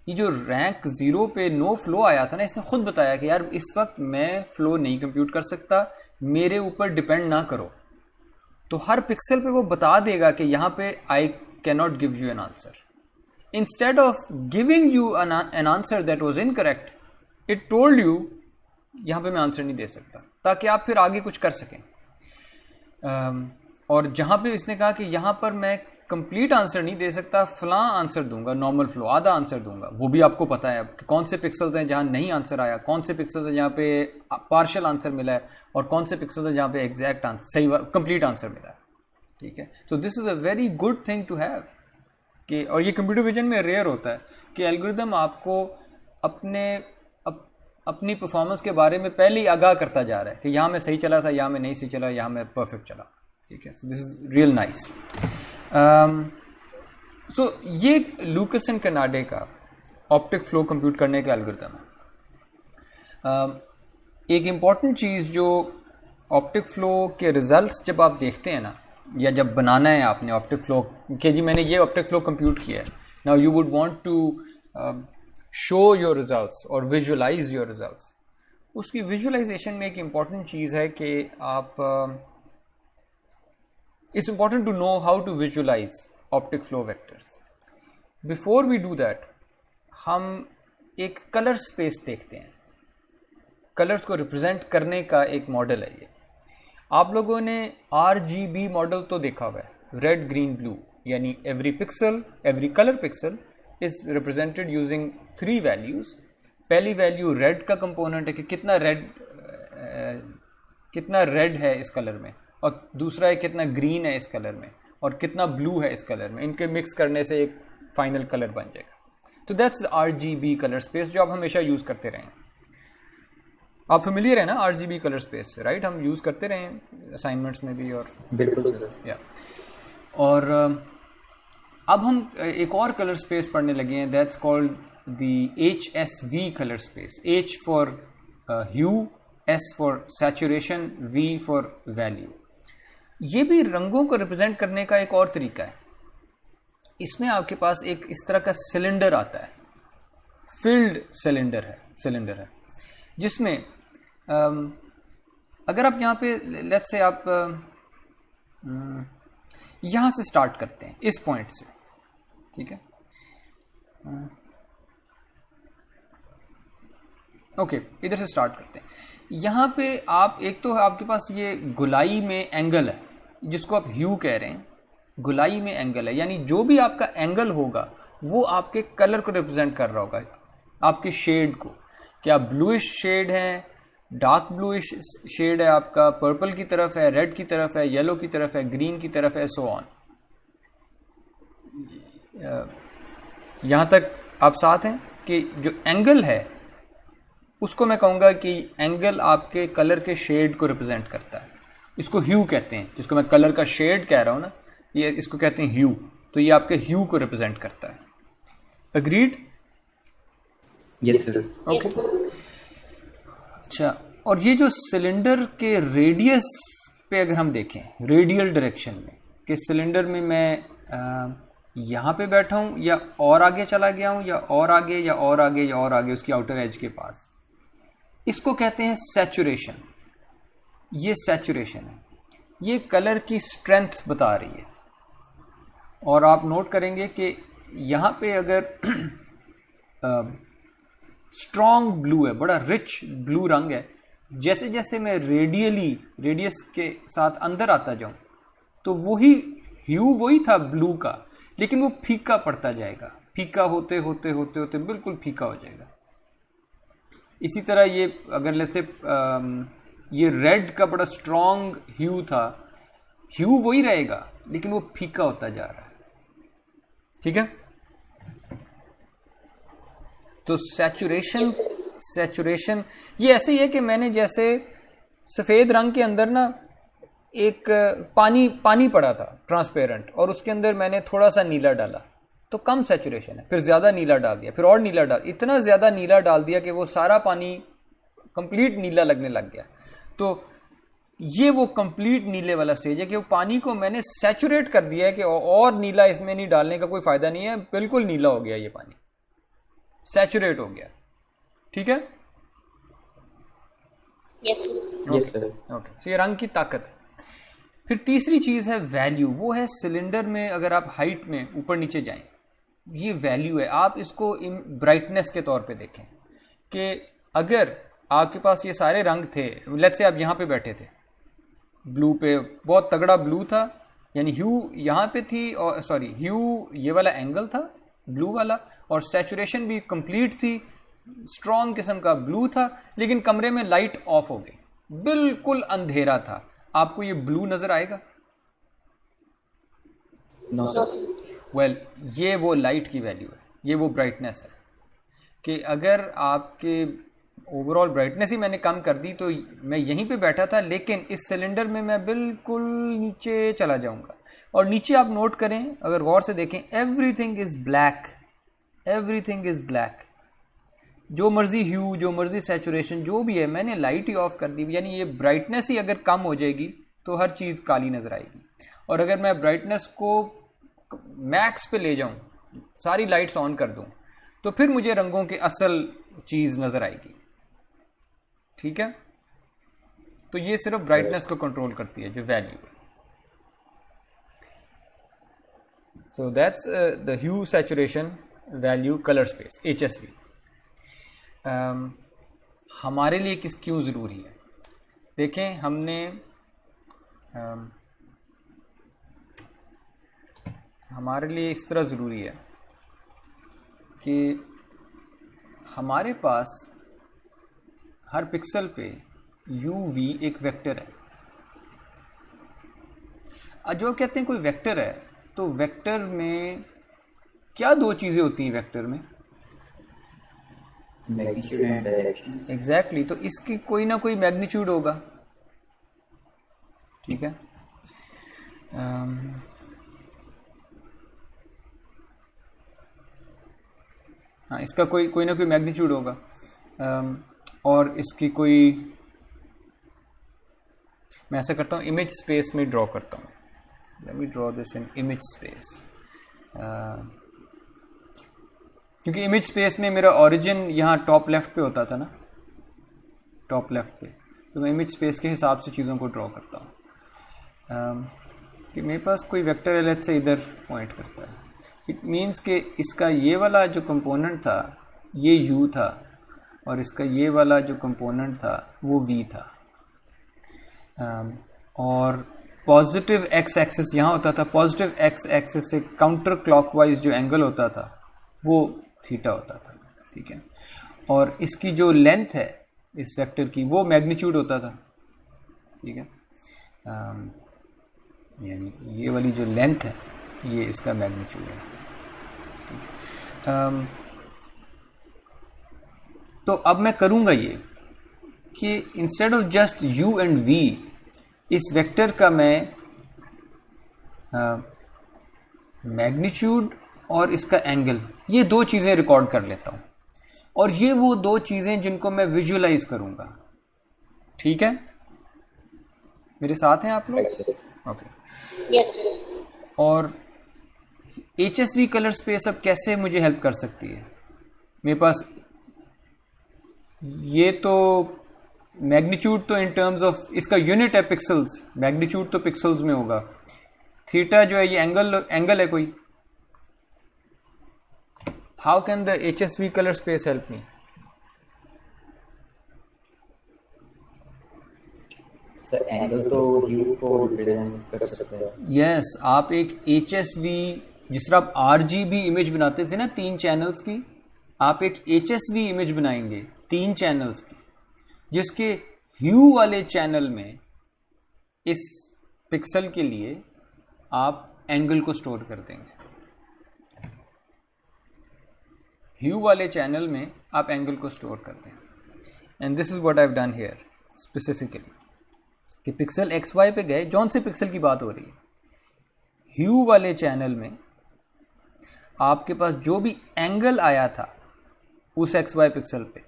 A: ये जो रैंक 0 पे नो फ्लो आया था ना, इसने खुद बताया कि यार इस वक्त मैं फ्लो नहीं कंप्यूट कर सकता, मेरे ऊपर डिपेंड ना करो। तो हर पिक्सल पे वो बता देगा कि यहाँ पे I can not give you an answer. Instead of giving you an answer that was incorrect, it told you यहाँ पे मैं आंसर नहीं दे सकता, ताकि आप फिर आगे कुछ कर सकें। और जहाँ पे इसने कहा कि यहाँ पर मैं कंप्लीट आंसर नहीं दे सकता, फलां आंसर दूंगा, नॉर्मल फ्लो आधा आंसर दूंगा, वो भी आपको पता है कि कौन से पिक्सल्स हैं जहाँ नहीं आंसर आया, कौन से पिक्सल्स हैं जहाँ पे पार्शियल आंसर मिला है, और कौन से पिक्सल्स हैं जहाँ पे एग्जैक्ट आंसर, सही कंप्लीट आंसर मिला है, ठीक है। So this is a very good thing to have कि, और ये कंप्यूटर विजन में रेयर होता है कि एल्गोरिथम आपको अपनी परफॉर्मेंस के बारे में पहले ही आगाह करता जा रहा है कि यहाँ मैं सही चला था, यहाँ मैं नहीं सही चला, यहाँ मैं परफेक्ट चला, ठीक है। So this is real nice. So ये लूकस एंड कर्नाडे का ऑप्टिक फ्लो कंप्यूट करने का एल्गोरिथम है। एक इम्पॉर्टेंट चीज़ जो ऑप्टिक फ्लो के रिजल्ट्स जब आप देखते हैं ना, या जब बनाना है आपने ऑप्टिक फ्लो कि जी मैंने ये ऑप्टिक फ्लो कंप्यूट किया है, now you would want to show your results और विजुअलाइज योर रिजल्ट्स। उसकी विजुअलाइजेशन में एक इम्पॉर्टेंट चीज़ है कि आप it's important to know how to visualise optic flow vectors. Before we do that, हम एक कलर स्पेस देखते हैं, कलर्स को रिप्रेजेंट करने का एक मॉडल है ये। आप लोगों ने RGB मॉडल तो देखा हुआ है, रेड ग्रीन ब्लू, यानी every pixel, every colour pixel is represented using 3 values। पहली वैल्यू रेड का कंपोनेंट है कि कितना रेड है इस कलर में, और दूसरा है कितना ग्रीन है इस कलर में, और कितना ब्लू है इस कलर में। इनके मिक्स करने से एक फाइनल कलर बन जाएगा। तो दैट्स RGB कलर स्पेस जो आप हमेशा यूज़ करते रहें। आप फेमिलियर है ना RGB कलर स्पेस, राइट? हम यूज़ करते रहे असाइनमेंट्स में भी। और
C: बिल्कुल सर।
A: या और अब हम एक और कलर स्पेस पढ़ने लगे हैं, that's called the HSV colour space. H for hue, S for saturation, V for value. ये भी रंगों को रिप्रेजेंट करने का एक और तरीका है। इसमें आपके पास एक इस तरह का सिलेंडर आता है, फिल्ड सिलेंडर है जिसमें अगर आप यहाँ पे लेट्स से आप यहाँ से स्टार्ट करते हैं, इस पॉइंट से, ठीक है, ओके, इधर से स्टार्ट करते हैं। यहाँ पे आप एक तो आपके पास ये गुलाई में एंगल है जिसको आप ह्यू कह रहे हैं, गुलाई में एंगल है, यानी जो भी आपका एंगल होगा वो आपके कलर को रिप्रेजेंट कर रहा होगा, आपके शेड को। क्या ब्लूइश शेड है, डार्क ब्लूइश शेड है आपका, पर्पल की तरफ है, रेड की तरफ है, येलो की तरफ है, ग्रीन की तरफ है, सो ऑन। यहाँ तक आप साथ हैं? कि जो एंगल है उसको मैं कहूँगा कि एंगल आपके कलर के शेड को रिप्रेजेंट करता है। इसको ह्यू कहते हैं, जिसको मैं कलर का शेड कह रहा हूँ ना, ये इसको कहते हैं ह्यू। तो ये आपके ह्यू को रिप्रेजेंट करता है। अग्रीड?
C: Yes sir.
A: ओके। अच्छा, और ये जो सिलेंडर के रेडियस पे अगर हम देखें, रेडियल डायरेक्शन में, कि सिलेंडर में मैं यहाँ पे बैठा हूँ या और आगे चला गया हूँ या और आगे या और आगे या और आगे उसकी आउटर एज के पास, इसको कहते हैं सैचुरेशन। ये सैचुरेशन है, ये कलर की स्ट्रेंथ बता रही है। और आप नोट करेंगे कि यहाँ पे अगर स्ट्रॉन्ग ब्लू है, बड़ा रिच ब्लू रंग है, जैसे जैसे मैं रेडियस के साथ अंदर आता जाऊं तो वही ह्यू वही था ब्लू का, लेकिन वो फीका पड़ता जाएगा, फीका होते होते होते होते बिल्कुल फीका हो जाएगा। इसी तरह ये अगर जैसे ये रेड का बड़ा स्ट्रॉन्ग ह्यू था, ह्यू वही रहेगा लेकिन वो फीका होता जा रहा है। ठीक है? तो सैचुरेशन ये ऐसे ही है कि मैंने जैसे सफ़ेद रंग के अंदर ना एक पानी पड़ा था ट्रांसपेरेंट, और उसके अंदर मैंने थोड़ा सा नीला डाला तो कम सैचुरेशन है, फिर ज़्यादा नीला डाल दिया, फिर और नीला डाल, इतना ज़्यादा नीला डाल दिया कि वो सारा पानी कंप्लीट नीला लगने लग गया। तो ये वो कंप्लीट नीले वाला स्टेज है कि वो पानी को मैंने सैचुरेट कर दिया है कि और नीला इसमें नहीं डालने का कोई फ़ायदा नहीं है, बिल्कुल नीला हो गया, ये पानी सैचुरेट हो गया। ठीक है?
B: Yes
C: sir.
A: ओके, तो ये रंग की ताकत है। फिर तीसरी चीज़ है वैल्यू। वो है सिलेंडर में अगर आप हाइट में ऊपर नीचे जाएं, ये वैल्यू है। आप इसको ब्राइटनेस के तौर पे देखें कि अगर आपके पास ये सारे रंग थे, लेट्स से आप यहाँ पे बैठे थे, ब्लू पे बहुत तगड़ा ब्लू था, यानी ह्यू यहाँ पे थी, और सॉरी ह्यू ये वाला एंगल था ब्लू वाला, और सैचुरेशन भी कंप्लीट थी, स्ट्रॉन्ग किस्म का ब्लू था, लेकिन कमरे में लाइट ऑफ हो गई, बिल्कुल अंधेरा था। आपको ये ब्लू नजर आएगा?
C: No sir.
A: वेल, ये वो लाइट की वैल्यू है, ये वो ब्राइटनेस है कि अगर आपके ओवरऑल ब्राइटनेस ही मैंने कम कर दी तो मैं यहीं पे बैठा था, लेकिन इस सिलेंडर में मैं बिल्कुल नीचे चला जाऊंगा। और नीचे आप नोट करें, अगर गौर से देखें, everything is black, everything is black. जो मर्जी ह्यू, जो मर्जी सैचुरेशन, जो भी है, मैंने लाइट ही ऑफ कर दी, यानी ये ब्राइटनेस ही अगर कम हो जाएगी तो हर चीज़ काली नजर आएगी। और अगर मैं ब्राइटनेस को मैक्स पे ले जाऊं, सारी लाइट्स ऑन कर दूं, तो फिर मुझे रंगों की असल चीज़ नजर आएगी। ठीक है? तो ये सिर्फ ब्राइटनेस को कंट्रोल करती है, जो वैल्यू है। So that's the hue, saturation, value, colour space, HSV। हमारे लिए क्यों ज़रूरी है? देखें, हमने हमारे लिए इस तरह ज़रूरी है कि हमारे पास हर पिक्सल पे UV एक वेक्टर है। जो कहते हैं कोई वेक्टर है, तो वेक्टर में क्या दो चीज़ें होती हैं वेक्टर में?
C: Magnitude and direction.
A: एग्जैक्टली। तो इसकी कोई ना कोई मैग्नीट्यूड होगा। ठीक है? हाँ, इसका कोई ना कोई मैग्नीट्यूड होगा, और इसकी कोई, मैं ऐसा करता हूँ, इमेज स्पेस में ड्रॉ करता हूँ। Let me draw this in image space, क्योंकि इमेज स्पेस में मेरा ओरिजिन यहाँ टॉप लेफ्ट पे होता था ना, टॉप लेफ्ट पे, तो मैं इमेज स्पेस के हिसाब से चीज़ों को ड्रॉ करता हूँ। कि मेरे पास कोई वेक्टर एल से इधर पॉइंट करता है, इट मीन्स कि इसका ये वाला जो कंपोनेंट था ये U था, और इसका ये वाला जो कंपोनेंट था वो V था। और पॉजिटिव x एक्सिस यहाँ होता था, पॉजिटिव x एक्सिस से काउंटर क्लॉकवाइज जो एंगल होता था वो थीटा होता था। ठीक है? और इसकी जो लेंथ है इस वेक्टर की, वो मैग्नीट्यूड होता था। ठीक है? यानी ये वाली जो लेंथ है ये इसका मैग्नीट्यूड है। ठीक है? तो अब मैं करूँगा ये कि instead of just u and v, इस वेक्टर का मैं मैग्नीट्यूड और इसका एंगल, ये दो चीज़ें रिकॉर्ड कर लेता हूँ, और ये वो दो चीज़ें जिनको मैं विजुअलाइज करूँगा। ठीक है, मेरे साथ हैं आप लोग? ओके।
B: Yes.
A: और HSV कलर स्पेस अब कैसे मुझे हेल्प कर सकती है? मेरे पास ये तो मैग्नीट्यूड तो इन टर्म्स ऑफ इसका यूनिट है पिक्सल्स, मैग्नीट्यूड तो पिक्सल्स में होगा। थीटा जो है ये एंगल है कोई। How can the HSV colour space help me?
C: Sir angle तो व्यू को रिप्रेजेंट कर सकते हैं।
A: यस, आप एक HSV, जिस तरह आप RGB इमेज बनाते थे ना 3 चैनल्स की, आप एक HSV इमेज बनाएंगे 3 चैनल्स की, जिसके ह्यू वाले चैनल में इस पिक्सल के लिए आप एंगल को स्टोर कर देंगे। ह्यू वाले चैनल में आप एंगल को स्टोर कर दें। And this is what I have done here specifically, कि पिक्सल XY पे गए, जौन से पिक्सल की बात हो रही है, ह्यू वाले चैनल में आपके पास जो भी एंगल आया था उस XY पिक्सल पे,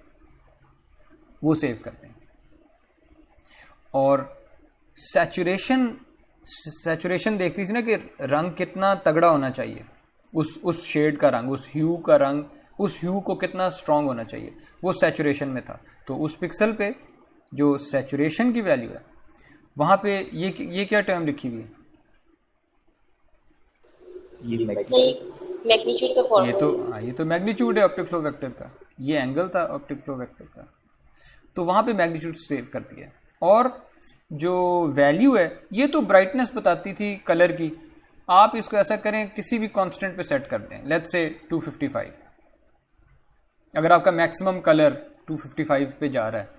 A: वो सेव कर दें। और सैचुरेशन देखती थी ना कि रंग कितना तगड़ा होना चाहिए, उस शेड का रंग, उस ह्यू का रंग, उस ह्यू को कितना स्ट्रांग होना चाहिए, वो सैचुरेशन में था। तो उस पिक्सल पे जो सैचुरेशन की वैल्यू है, वहां पे ये क्या टर्म लिखी हुई है?
B: मैग्नीट्यूड का फॉर्मूला।
A: ये तो मैग्नीट्यूड है ऑप्टिक फ्लो वेक्टर का, ये एंगल था ऑप्टिक फ्लो वेक्टर का, तो वहां पे मैग्नीट्यूड सेव कर दिया। और जो वैल्यू है ये तो ब्राइटनेस बताती थी कलर की, आप इसको ऐसा करें किसी भी कांस्टेंट पे सेट कर दें, लेट्स से 255। अगर आपका मैक्सिमम कलर 255 पे जा रहा है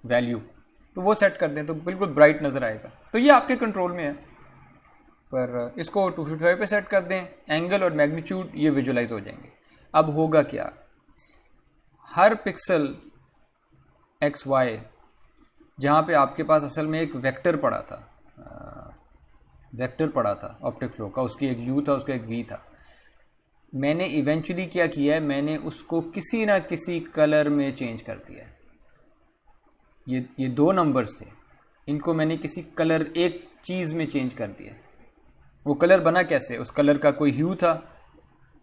A: वैल्यू, तो वो सेट कर दें तो बिल्कुल ब्राइट नज़र आएगा। तो ये आपके कंट्रोल में है, पर इसको 255 पे सेट कर दें, एंगल और मैग्नीट्यूड ये विजुलाइज हो जाएंगे। अब होगा क्या, हर पिक्सल XY जहाँ पे आपके पास असल में एक वेक्टर पड़ा था ऑप्टिक फ्लो का, उसकी एक U था, उसका एक V था, मैंने इवेंचुअली क्या किया है, मैंने उसको किसी ना किसी कलर में चेंज कर दिया है। ये 2 नंबर्स थे, इनको मैंने किसी कलर, एक चीज़ में चेंज कर दिया। वो कलर बना कैसे, उस कलर का कोई ह्यू था,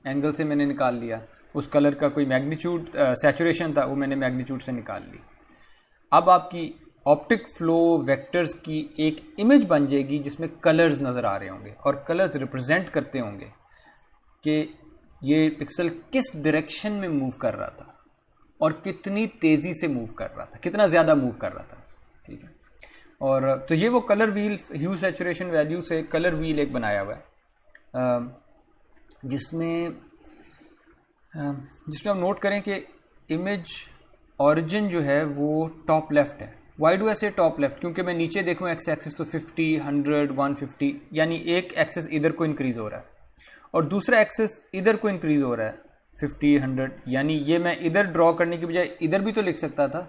A: एंगल से मैंने निकाल लिया, उस कलर का कोई मैग्नीट्यूड सैचुरेशन था, वो मैंने मैग्नीट्यूड से निकाल ली। अब आपकी ऑप्टिक फ्लो वेक्टर्स की एक इमेज बन जाएगी जिसमें कलर्स नज़र आ रहे होंगे, और कलर्स रिप्रेजेंट करते होंगे कि ये पिक्सल किस डायरेक्शन में मूव कर रहा था और कितनी तेज़ी से मूव कर रहा था, कितना ज़्यादा मूव कर रहा था। ठीक है, और तो ये वो कलर व्हील, ह्यू सैचुरेशन वैल्यू से कलर व्हील एक बनाया हुआ है, जिसमें आप नोट करें कि इमेज ऑरिजिन जो है वो टॉप लेफ्ट है। वाई डू आई से टॉप लेफ्ट? क्योंकि मैं नीचे देखूँ एक्स एक्सिस तो 50, 100, 150, यानी एक एक्सिस इधर को इंक्रीज हो रहा है और दूसरा एक्सिस इधर को इंक्रीज हो रहा है 50, 100, यानी ये मैं इधर ड्रॉ करने की बजाय इधर भी तो लिख सकता था।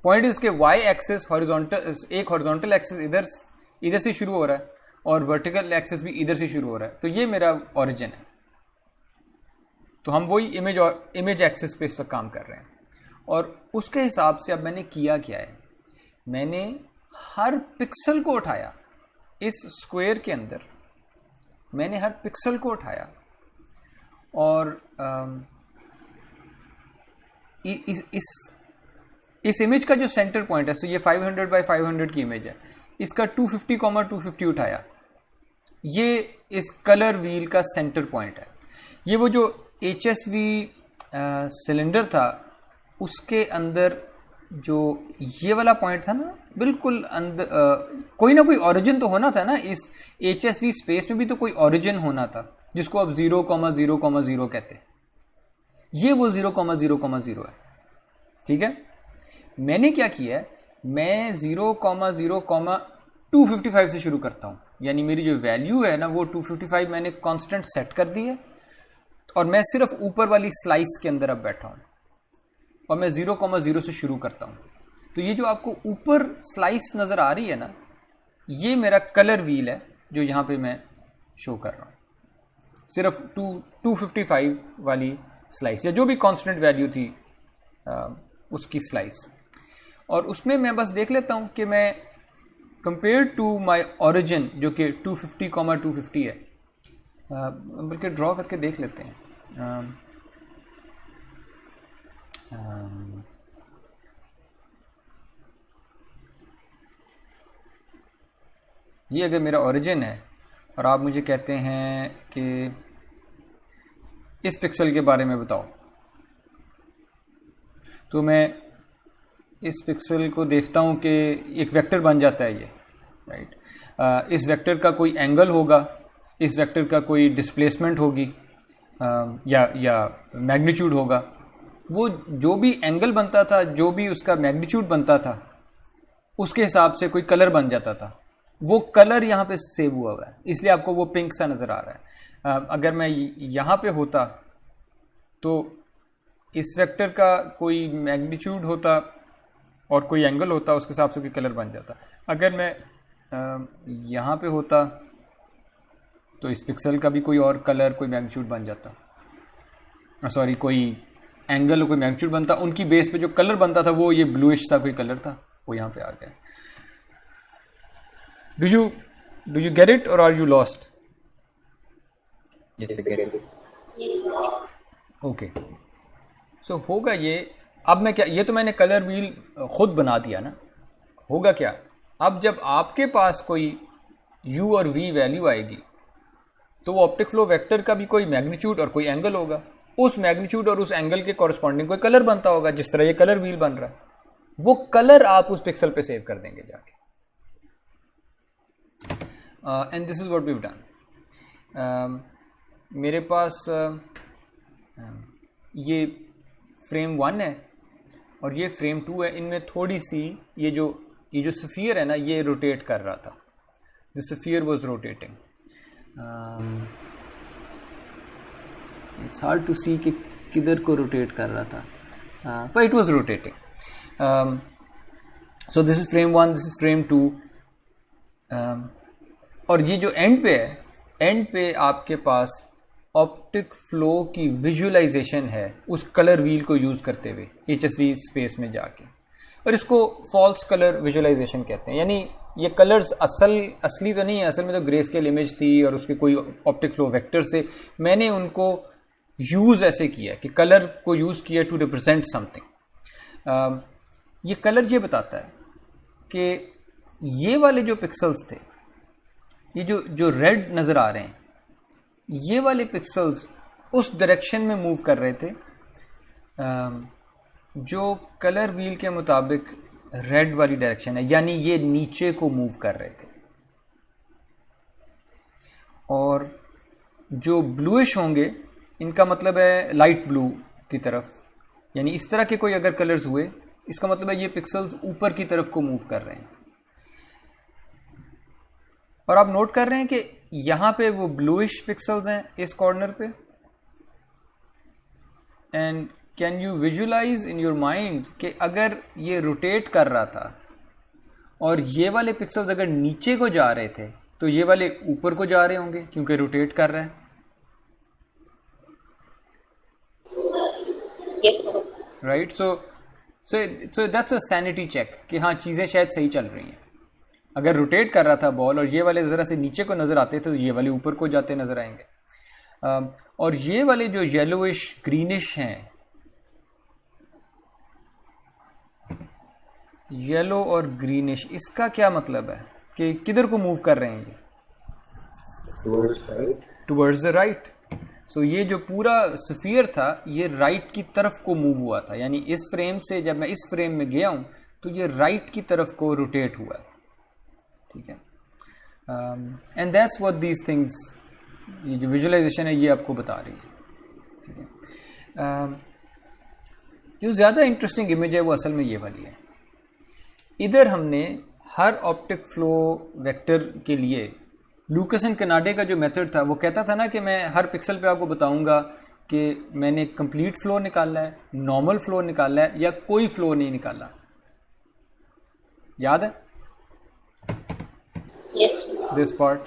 A: पॉइंट इसके वाई एक्सिस हॉरिजॉन्टल, एक हॉरिजॉन्टल एक्सिस इधर से शुरू हो रहा है और वर्टिकल एक्सिस भी इधर से शुरू हो रहा है, तो ये मेरा ओरिजिन है। तो हम वही इमेज एक्सिस पे इस वक्त काम कर रहे हैं, और उसके हिसाब से अब मैंने किया क्या है, मैंने हर पिक्सल को उठाया इस स्क्वायर के अंदर, मैंने हर पिक्सल को उठाया और इस इमेज का जो सेंटर पॉइंट है, तो ये 500 बाय 500 की इमेज है, इसका 250, 250 उठाया, ये इस कलर व्हील का सेंटर पॉइंट है। ये वो जो HSV सिलेंडर था उसके अंदर जो ये वाला पॉइंट था ना, बिल्कुल अंदर कोई ना कोई ओरिजिन तो होना था ना, इस HSV स्पेस में भी तो कोई ओरिजिन होना था जिसको आप 0,0,0 कहते हैं। ये वो 0,0,0 है। ठीक है, मैंने क्या किया है, मैं 0,0,255 से शुरू करता हूँ, यानी मेरी जो वैल्यू है ना वो 255 मैंने कांस्टेंट सेट कर दी है और मैं सिर्फ ऊपर वाली स्लाइस के अंदर अब बैठा हूँ। और मैं 0,0 से शुरू करता हूँ, तो ये जो आपको ऊपर स्लाइस नज़र आ रही है ना, ये मेरा कलर व्हील है जो यहाँ पे मैं शो कर रहा हूँ। सिर्फ 255 वाली स्लाइस या जो भी कांस्टेंट वैल्यू थी उसकी स्लाइस, और उसमें मैं बस देख लेता हूँ कि मैं कंपेयर टू माय ओरिजिन जो कि 250,250 है, बल्कि ड्रॉ करके देख लेते हैं। ये अगर मेरा ओरिजिन है और आप मुझे कहते हैं कि इस पिक्सल के बारे में बताओ, तो मैं इस पिक्सल को देखता हूँ कि एक वेक्टर बन जाता है ये, राइट। इस वेक्टर का कोई एंगल होगा, इस वेक्टर का कोई डिस्प्लेसमेंट होगी या मैग्नीट्यूड होगा। वो जो भी एंगल बनता था, जो भी उसका मैग्नीट्यूड बनता था, उसके हिसाब से कोई कलर बन जाता था। वो कलर यहाँ पे सेव हुआ है, इसलिए आपको वो पिंक सा नज़र आ रहा है। अगर मैं यहाँ पे होता तो इस वेक्टर का कोई मैग्नीट्यूड होता और कोई एंगल होता, उसके हिसाब से कोई कलर बन जाता। अगर मैं यहाँ पे होता तो इस पिक्सल का भी कोई और कलर, कोई मैग्नीट्यूड बन जाता, सॉरी कोई एंगल और कोई मैग्नीट्यूड बनता। उनकी बेस पे जो कलर बनता था वो ये ब्लूइश सा कोई कलर था, वो यहाँ पे आ गया। Do you get it or are you lost?
C: Yes, I get it.
B: Yes, sir.
A: Okay, so होगा ये। अब मैं क्या, ये तो मैंने कलर व्हील खुद बना दिया ना। होगा क्या, अब जब आपके पास कोई u और v वैल्यू आएगी तो वो ऑप्टिक फ्लो वेक्टर का भी कोई मैग्नीट्यूड और कोई एंगल होगा। उस मैग्नीट्यूड और उस एंगल के कॉरस्पॉन्डिंग कोई कलर बनता होगा, जिस तरह ये कलर व्हील बन रहा है। वो कलर आप उस पिक्सल पे सेव कर देंगे जाके। And this is what we have done. मेरे पास ये फ्रेम 1 है और ये फ्रेम 2 है। इनमें थोड़ी सी ये जो स्फीयर है ना, ये रोटेट कर रहा था। The sphere was rotating. It's hard to see कि किधर को रोटेट कर रहा था, पर it was rotating. So this is frame 1, this is frame 2। और ये जो एंड पे है, एंड पे आपके पास ऑप्टिक फ्लो की विजुअलाइजेशन है उस कलर व्हील को यूज करते हुए HSV स्पेस में जाके, और इसको फॉल्स कलर विजुअलाइजेशन कहते हैं। यानी ये कलर्स असली तो नहीं है, असल में तो ग्रे स्केल इमेज थी और उसके कोई ऑप्टिक फ्लो वेक्टर से मैंने उनको यूज ऐसे किया कि कलर को यूज किया टू रिप्रेजेंट समथिंग। ये कलर ये बताता है कि ये वाले जो पिक्सल्स थे, ये जो रेड नज़र आ रहे हैं, ये वाले पिक्सल्स उस डायरेक्शन में मूव कर रहे थे जो कलर व्हील के मुताबिक रेड वाली डायरेक्शन है, यानी ये नीचे को मूव कर रहे थे। और जो ब्लूइश होंगे, इनका मतलब है लाइट ब्लू की तरफ, यानी इस तरह के कोई अगर कलर्स हुए, इसका मतलब है ये पिक्सल्स ऊपर की तरफ को मूव कर रहे हैं। और आप नोट कर रहे हैं कि यहाँ पे वो ब्लूइश पिक्सल्स हैं इस कॉर्नर पे। And can you visualise in your mind कि अगर ये रोटेट कर रहा था और ये वाले पिक्सल्स अगर नीचे को जा रहे थे तो ये वाले ऊपर को जा रहे होंगे क्योंकि रोटेट कर रहा है।
B: Yes, sir.
A: Right, so that's a sanity check कि हाँ चीज़ें शायद सही चल रही हैं। अगर रोटेट कर रहा था बॉल और ये वाले ज़रा से नीचे को नज़र आते तो ये वाले ऊपर को जाते नज़र आएंगे। और ये वाले जो येलोइश ग्रीनिश हैं, येलो और ग्रीनिश, इसका क्या मतलब है कि किधर को मूव कर रहे हैं ये? Towards the right. सो ये जो पूरा स्फीयर था ये राइट की तरफ को मूव हुआ था, यानी इस फ्रेम से जब मैं इस फ्रेम में गया हूँ तो ये राइट की तरफ को रोटेट हुआ है। ठीक है, and that's what these things, ये जो विजुअलाइजेशन है ये आपको बता रही है। ठीक है, जो ज़्यादा इंटरेस्टिंग इमेज है वो असल में ये वाली है। इधर हमने हर ऑप्टिक फ्लो वेक्टर के लिए लूकस एंड कनाडे का जो मेथड था वो कहता था ना कि मैं हर पिक्सल पे आपको बताऊंगा कि मैंने कंप्लीट फ्लो निकालना है, नॉर्मल फ्लो निकालना है, या कोई फ्लो नहीं निकाला? याद है
B: Yes.
A: This part?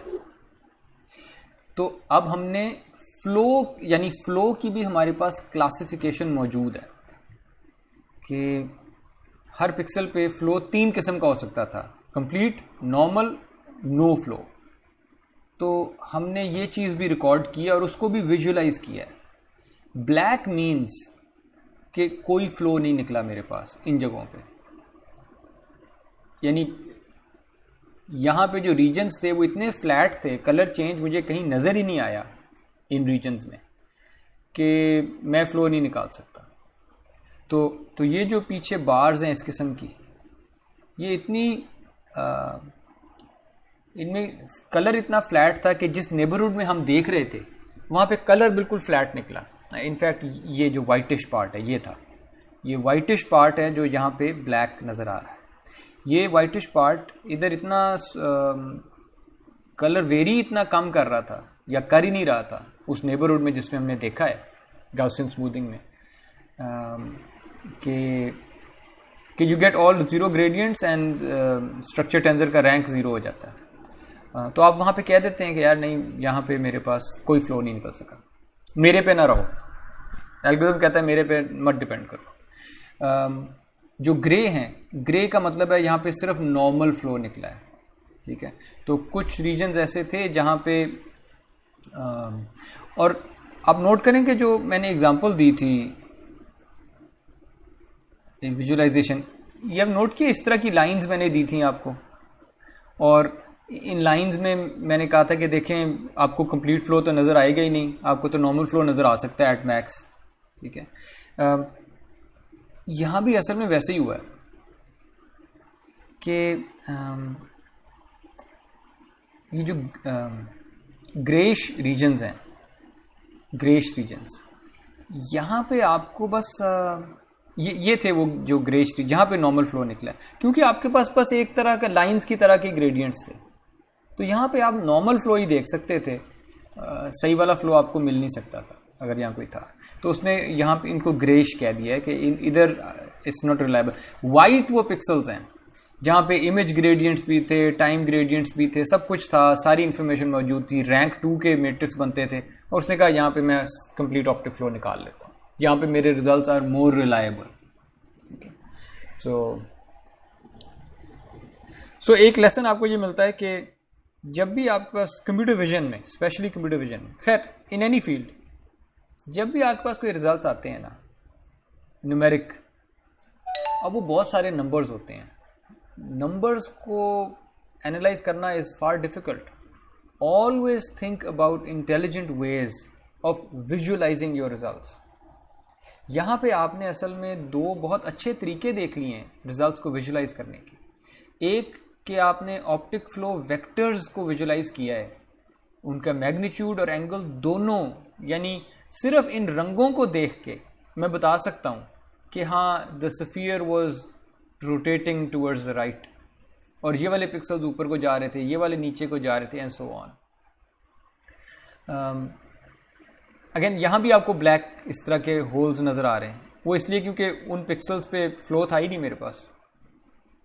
A: तो अब हमने फ्लो यानी फ्लो की भी हमारे पास क्लासिफिकेशन मौजूद है कि हर पिक्सल पे फ्लो 3 किस्म का हो सकता था, कंप्लीट, नॉर्मल, नो फ्लो। तो हमने ये चीज़ भी रिकॉर्ड की और उसको भी विजुलाइज किया है। ब्लैक मीन्स कि कोई फ्लो नहीं निकला मेरे पास इन जगहों पे, यानी यहाँ पे जो रीजन्स थे वो इतने फ्लैट थे, कलर चेंज मुझे कहीं नज़र ही नहीं आया इन रीजन्स में कि मैं फ्लो नहीं निकाल सकता। तो ये जो पीछे बार्स हैं इस किस्म की, ये इतनी इनमें कलर इतना फ्लैट था कि जिस नेबरहुड में हम देख रहे थे वहाँ पे कलर बिल्कुल फ्लैट निकला। इनफैक्ट ये जो वाइटिश पार्ट है, ये था, ये वाइटिश पार्ट है जो यहाँ पे ब्लैक नज़र आ रहा है। ये वाइटिश पार्ट इधर इतना कलर वेरी इतना कम कर रहा था या कर ही नहीं रहा था उस नेबरहुड में जिसमें हमने देखा है गॉसियन स्मूथिंग में, कि you get all zero gradients and structure tensor का रैंक ज़ीरो हो जाता है। तो आप वहाँ पे कह देते हैं कि यार नहीं, यहाँ पे मेरे पास कोई फ्लो नहीं निकल सका, मेरे पे ना रहो। एल्गोरिथम कहता है मेरे पे मत डिपेंड करो। जो ग्रे हैं, ग्रे का मतलब है यहाँ पे सिर्फ नॉर्मल फ्लो निकला है, ठीक है। तो कुछ रीजन्स ऐसे थे जहाँ पे और आप नोट करें कि जो मैंने एग्जांपल दी थी विजुअलाइजेशन, ये अब नोट किया, इस तरह की लाइंस मैंने दी थी आपको, और इन लाइंस में मैंने कहा था कि देखें आपको कंप्लीट फ्लो तो नज़र आएगा ही नहीं, आपको तो नॉर्मल फ्लो नज़र आ सकता है एट मैक्स, ठीक है। यहाँ भी असल में वैसे ही हुआ है कि ये जो ग्रेश रीजन्स हैं, ग्रेश रीजन्स, यहाँ पे आपको बस ये थे वो जो ग्रेश जहाँ पे नॉर्मल फ्लो निकला, क्योंकि आपके पास बस एक तरह का लाइंस की तरह के ग्रेडियंट्स थे, तो यहाँ पे आप नॉर्मल फ्लो ही देख सकते थे, सही वाला फ्लो आपको मिल नहीं सकता था अगर यहाँ कोई था। तो उसने यहाँ पे इनको ग्रेश कह दिया है कि इधर इट्स नॉट रिलायबल। वाइट वो पिक्सल्स हैं जहाँ पे इमेज ग्रेडियंट्स भी थे, टाइम ग्रेडियंट्स भी थे, सब कुछ था, सारी इन्फॉर्मेशन मौजूद थी, रैंक 2 के मैट्रिक्स बनते थे, और उसने कहा यहाँ पे मैं कंप्लीट ऑप्टिक फ्लो निकाल लेता हूँ, यहाँ पे मेरे रिजल्ट्स आर मोर रिलायबल, ठीक है। सो एक लेसन आपको ये मिलता है कि जब भी आपके पास कंप्यूटर विजन में, स्पेशली कंप्यूटर विजन में, खैर इन एनी फील्ड, जब भी आपके पास कोई रिजल्ट्स आते हैं ना न्यूमेरिक, अब वो बहुत सारे नंबर्स होते हैं, नंबर्स को एनालाइज करना is far difficult. Always think about intelligent ways of visualising your results. यहाँ पे आपने असल में दो बहुत अच्छे तरीके देख लिए हैं रिजल्ट्स को विजुअलाइज करने के। एक कि आपने ऑप्टिक फ्लो वेक्टर्स को विजुअलाइज किया है, उनका मैग्नीट्यूड और एंगल दोनों, यानी सिर्फ इन रंगों को देख के मैं बता सकता हूँ कि हाँ the sphere was rotating towards the right, और ये वाले पिक्सल्स ऊपर को जा रहे थे, ये वाले नीचे को जा रहे थे, एंड सो ऑन। अगेन यहाँ भी आपको ब्लैक इस तरह के होल्स नज़र आ रहे हैं, वो इसलिए क्योंकि उन पिक्सल्स पे फ्लो था ही नहीं मेरे पास,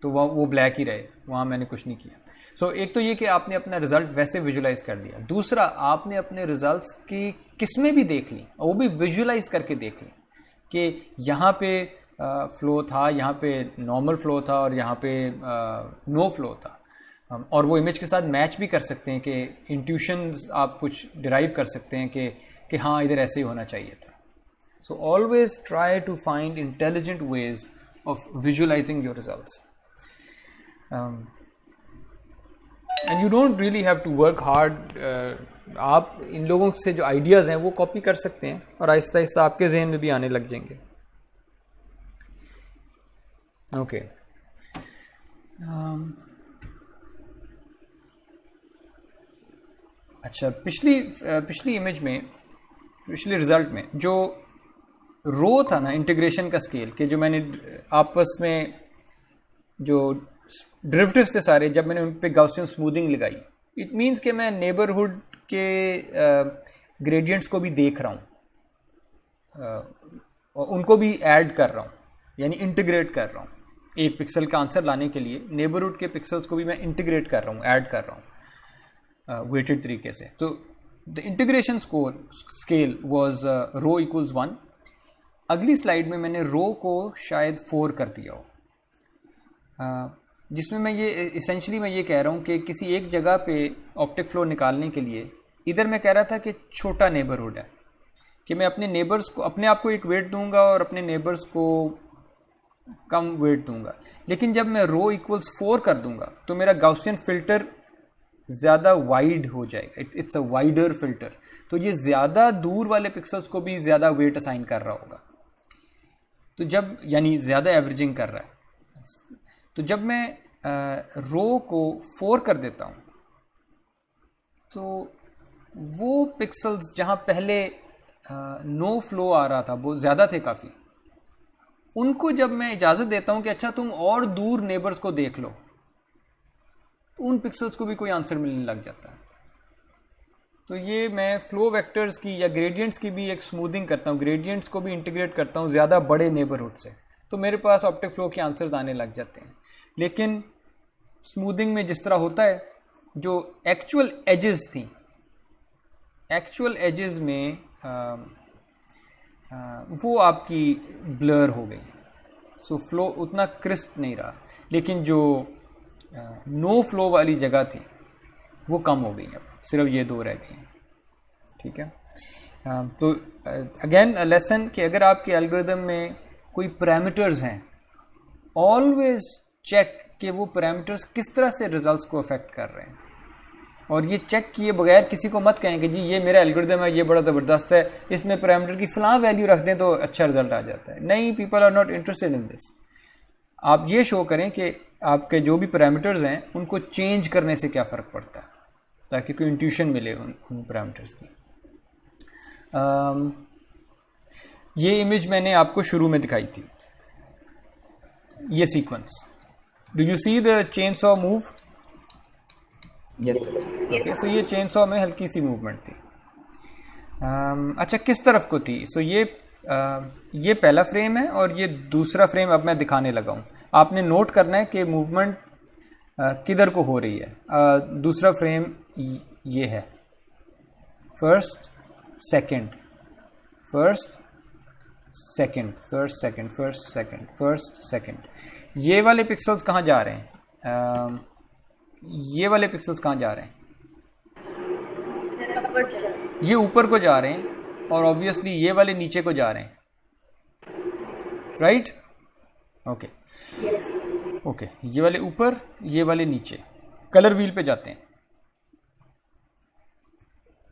A: तो वो ब्लैक ही रहे, वहाँ मैंने कुछ नहीं किया। सो एक तो ये कि आपने अपना रिजल्ट वैसे विजुलाइज कर दिया, दूसरा आपने अपने रिजल्ट्स की किस्में भी देख ली, वो भी विजुलाइज करके देख ली कि यहाँ पे फ्लो था, यहाँ पे नॉर्मल फ्लो था, और यहाँ पे नो फ्लो था, और वो इमेज के साथ मैच भी कर सकते हैं कि इंट्यूशंस आप कुछ डिराइव कर सकते हैं कि हाँ इधर ऐसे ही होना चाहिए था। So always try to find intelligent ways of visualising your results, and you don't really have to work hard. आप इन लोगों से जो आइडियाज़ हैं वो कॉपी कर सकते हैं और आहिस्ता आहिस्ता आपके जहन में भी आने लग जाएंगे। ओके, अच्छा, पिछली इमेज में, पिछले रिजल्ट में जो रो था ना इंटीग्रेशन का स्केल के, जो मैंने आपस में जो डेरिवेटिव्स थे सारे, जब मैंने उन पे गॉसियन स्मूथिंग लगाई, इट मीन्स कि मैं नेबरहुड के ग्रेडियंट्स को भी देख रहा हूँ, उनको भी ऐड कर रहा हूँ, यानी इंटीग्रेट कर रहा हूँ। एक पिक्सल का आंसर लाने के लिए नेबरहुड के पिक्सल्स को भी मैं इंटीग्रेट कर रहा हूँ, ऐड कर रहा हूँ वेटेड तरीके से। तो the integration scale was rho equals 1। अगली स्लाइड में मैंने रो को शायद 4 कर दिया हो, जिसमें मैं ये इसेंशली मैं ये कह रहा हूँ कि किसी एक जगह पे ऑप्टिक फ्लो निकालने के लिए, इधर मैं कह रहा था कि छोटा नेबरहुड है, कि मैं अपने नेबर्स को, अपने आप को एक वेट दूंगा और अपने नेबर्स को कम वेट दूंगा। लेकिन जब मैं रो इक्वल्स 4 कर दूंगा तो मेरा गाउसियन फिल्टर ज़्यादा वाइड हो जाएगा, इट्स अ वाइडर फिल्टर। तो ये ज़्यादा दूर वाले पिक्सल्स को भी ज़्यादा वेट असाइन कर रहा होगा, तो जब यानी ज़्यादा एवरेजिंग कर रहा है। तो जब मैं रो को 4 कर देता हूँ तो वो पिक्सल्स जहाँ पहले नो फ्लो आ रहा था, वो ज़्यादा थे काफ़ी, उनको जब मैं इजाज़त देता हूँ कि अच्छा तुम और दूर नेबर्स को देख लो, तो उन पिक्सल्स को भी कोई आंसर मिलने लग जाता है। तो ये मैं फ्लो वेक्टर्स की या ग्रेडियंट्स की भी एक स्मूथिंग करता हूँ, ग्रेडियंट्स को भी इंटीग्रेट करता हूँ ज़्यादा बड़े नेबरहुड से, तो मेरे पास ऑप्टिक फ्लो के आंसर्स आने लग जाते हैं। लेकिन स्मूथिंग में जिस तरह होता है, जो एक्चुअल एजेस थी, एक्चुअल एजेस में वो आपकी ब्लर हो गई, सो फ्लो उतना क्रिस्प नहीं रहा। लेकिन जो नो फ्लो वाली जगह थी वो कम हो गई, अब सिर्फ ये 2 रह गई हैं, ठीक है। तो अगेन लेसन कि अगर आपके एल्गोरिदम में कोई पैरामीटर्स हैं, ऑलवेज चेक कि वो पैरामीटर्स किस तरह से रिजल्ट्स को अफेक्ट कर रहे हैं, और ये चेक किए बगैर किसी को मत कहें कि जी ये मेरा एल्गोरिदम है, ये बड़ा ज़बरदस्त है, इसमें पैरामीटर की फ़लाँ वैल्यू रख दें तो अच्छा रिजल्ट आ जाता है। नहीं, people are not interested in this. आप ये शो करें कि आपके जो भी पैरामीटर्स हैं उनको चेंज करने से क्या फ़र्क पड़ता है, ताकि कोई इंट्यूशन मिले उन पैरामीटर्स की। ये इमेज मैंने आपको शुरू में दिखाई थी, ये sequence. Do you see the chain saw move?
C: Yes sir.
A: Okay, so ये चेन सॉ में हल्की सी मूवमेंट थी। अच्छा, किस तरफ को थी? सो ये पहला फ्रेम है और ये दूसरा फ्रेम अब मैं दिखाने लगा हूँ। आपने नोट करना है कि मूवमेंट किधर को हो रही है। दूसरा फ्रेम ये है, first second, first second, first second, first second, first second. ये वाले पिक्सल्स कहाँ जा रहे हैं? ये वाले पिक्सल्स कहाँ जा रहे हैं? ये ऊपर को जा रहे हैं, और ऑब्वियसली ये वाले नीचे को जा रहे हैं, राइट? ओके ओके, ये वाले ऊपर, ये वाले नीचे, कलर व्हील पे जाते हैं।